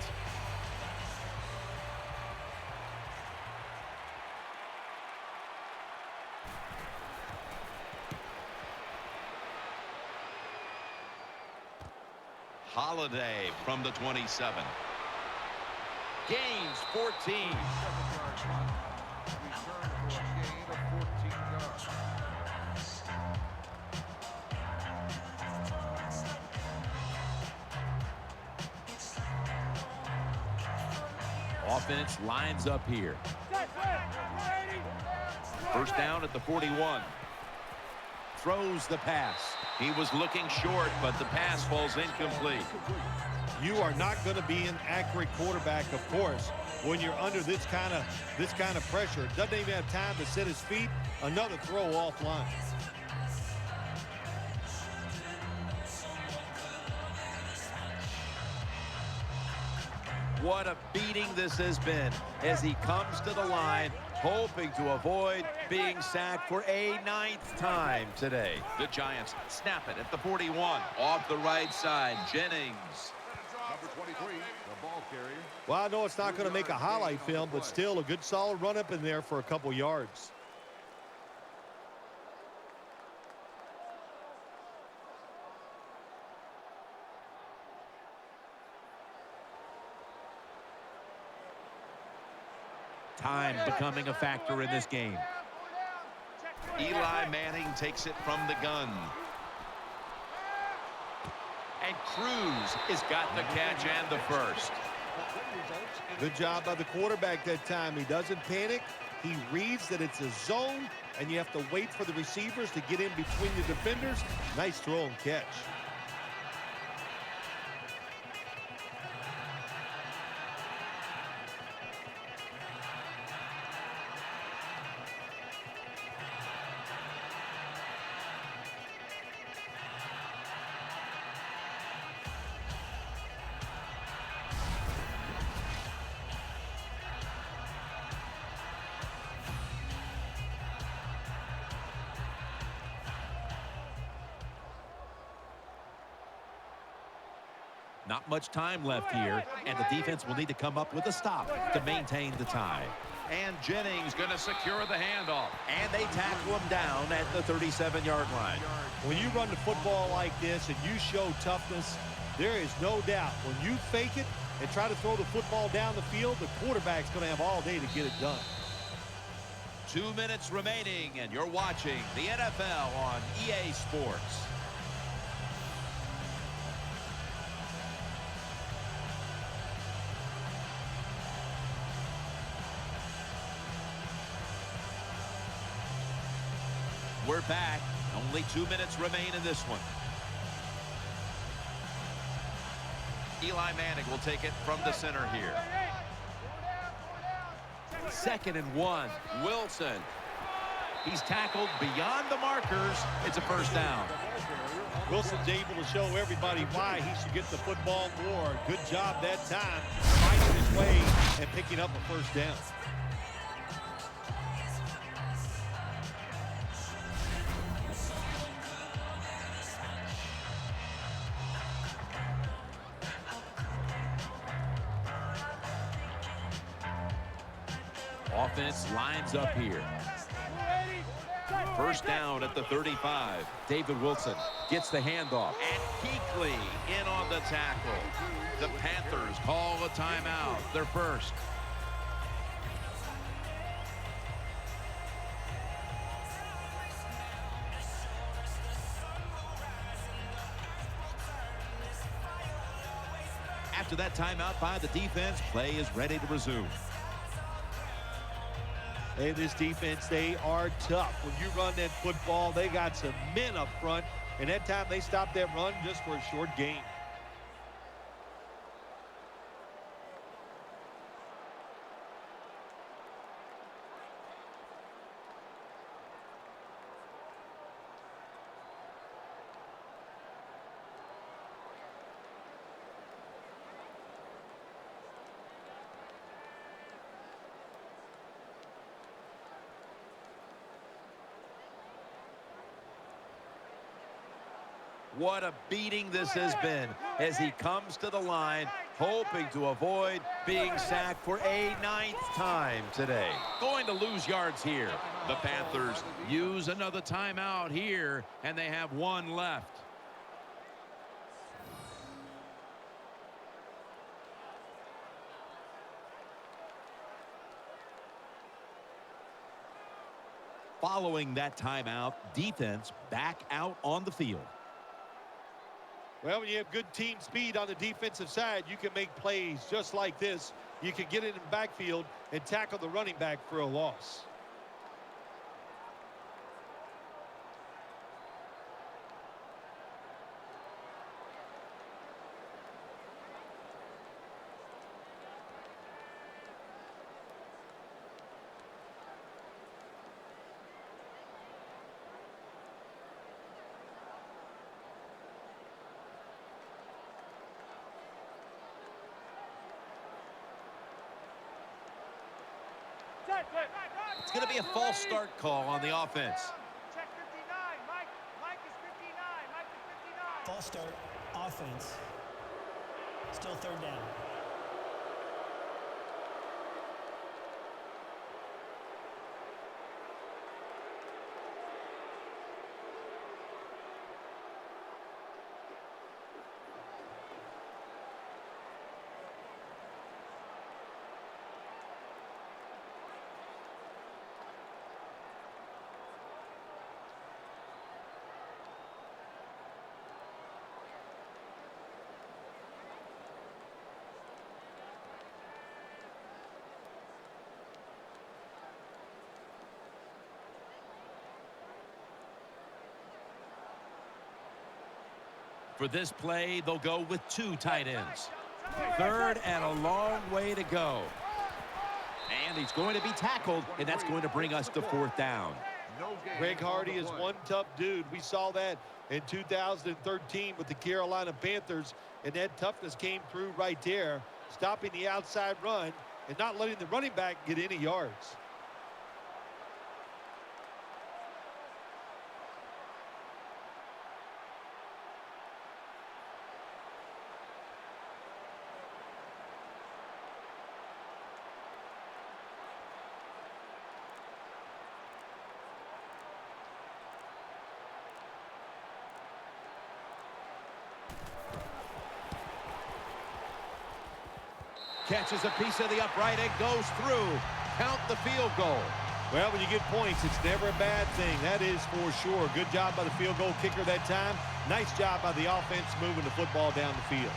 Holiday from the 27. Gains 14. 7-yard line. Return for a gain of 14 yards. Offense lines up here. 1st down at the 41. Throws the pass. He was looking short, but the pass falls incomplete. You are not going to be an accurate quarterback, of course, when you're under this kind of pressure. Doesn't even have time to set his feet. Another throw offline. What a beating this has been as he comes to the line, hoping to avoid being sacked for a 9th time today. The Giants snap it at the 41. Off the right side, Jennings. Number 23, the ball carrier. Well, I know it's not going to make a highlight film, but still a good solid run up in there for a couple yards. Time becoming a factor in this game. Eli Manning takes it from the gun. And Cruz has got the catch and the first. Good job by the quarterback that time. He doesn't panic. He reads that it's a zone, and you have to wait for the receivers to get in between the defenders. Nice throw and catch. Not much time left here, and the defense will need to come up with a stop to maintain the tie. And Jennings going to secure the handoff. And they tackle him down at the 37-yard line. When you run the football like this and you show toughness, there is no doubt when you fake it and try to throw the football down the field, the quarterback's going to have all day to get it done. 2 minutes remaining, and you're watching the NFL on EA Sports. We're back. Only 2 minutes remain in this one. Eli Manning will take it from the center here. 2nd and 1. Wilson. He's tackled beyond the markers. It's a first down. Wilson's able to show everybody why he should get the football more. Good job that time, finding his way and picking up a first down. Offense lines up here. First down at the 35. David Wilson gets the handoff. And Kuechly in on the tackle. The Panthers call a timeout. Their first. After that timeout by the defense, play is ready to resume. Hey, this defense, they are tough. When you run that football, they got some men up front, and that time they stopped that run just for a short gain. What a beating this has been as he comes to the line, hoping to avoid being sacked for a 9th time today. Going to lose yards here. The Panthers use another timeout here, and they have 1 left. Following that timeout, defense back out on the field. Well, when you have good team speed on the defensive side, you can make plays just like this. You can get it in the backfield and tackle the running back for a loss. It's going to be a false start call on the offense. Check 59. Mike is 59. Mike is 59. False start, offense. Still 3rd down. For this play, they'll go with 2 tight ends. 3rd and a long way to go. And he's going to be tackled, and that's going to bring us to 4th down. Greg Hardy is one tough dude. We saw that in 2013 with the Carolina Panthers, and that toughness came through right there, stopping the outside run and not letting the running back get any yards. Catches a piece of the upright and goes through. Count the field goal. Well, when you get points, it's never a bad thing. That is for sure. Good job by the field goal kicker that time. Nice job by the offense moving the football down the field.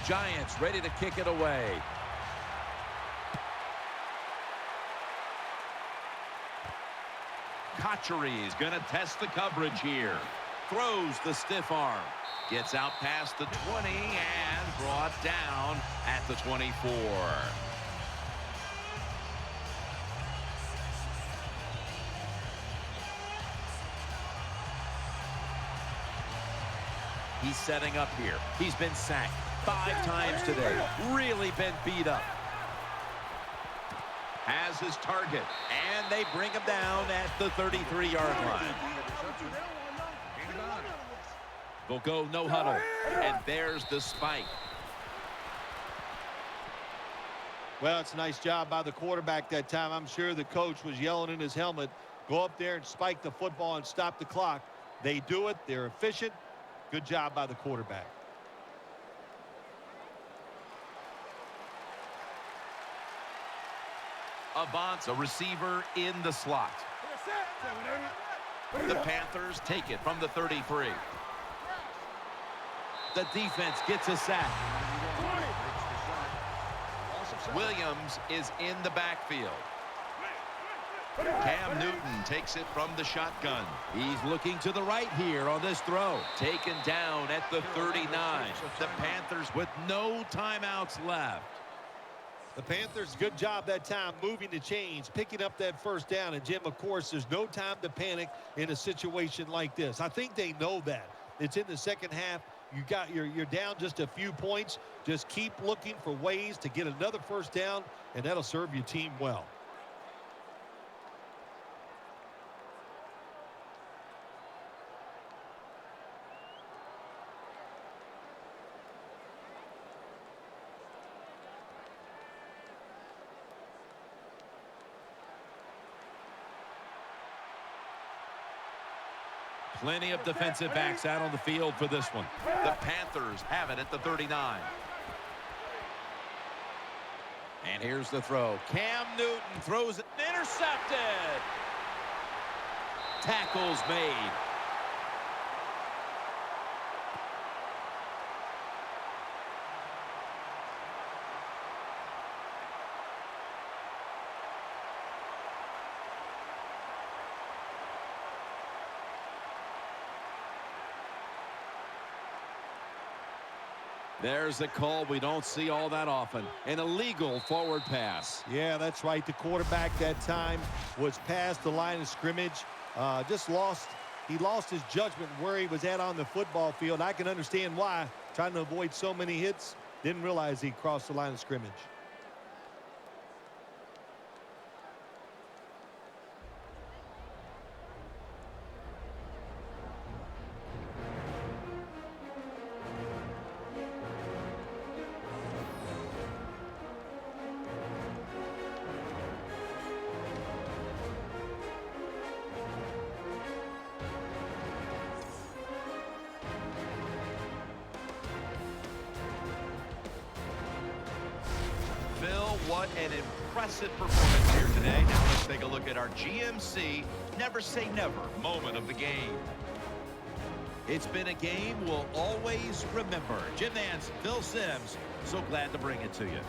Giants ready to kick it away. Cotchery is going to test the coverage here. Throws the stiff arm. Gets out past the 20 and brought down at the 24. He's setting up here. He's been sacked 5 times today. Really been beat up. Has his target, and they bring him down at the 33-yard line. They'll go no huddle, and there's the spike. Well, it's a nice job by the quarterback that time. I'm sure the coach was yelling in his helmet, go up there and spike the football and stop the clock. They do it. They're efficient. Good job by the quarterback. Avance, a receiver in the slot. The Panthers take it from the 33. The defense gets a sack. Williams is in the backfield. Cam Newton takes it from the shotgun. He's looking to the right here on this throw. Taken down at the 39. The Panthers with no timeouts left. The Panthers, good job that time moving the chains, picking up that first down. And, Jim, of course, there's no time to panic in a situation like this. I think they know that. It's in the second half. You're down just a few points. Just keep looking for ways to get another first down, and that'll serve your team well. Plenty of defensive backs out on the field for this one. The Panthers have it at the 39. And here's the throw. Cam Newton throws it. Intercepted. Tackles made. There's a call we don't see all that often. An illegal forward pass. Yeah, that's right. The quarterback that time was past the line of scrimmage. He lost his judgment where he was at on the football field. I can understand why. Trying to avoid so many hits. Didn't realize he crossed the line of scrimmage. what an impressive performance here today. Now let's take a look at our GMC never say never moment of the game. It's been a game we'll always remember. Jim Nance, Phil Simms, so glad to bring it to you.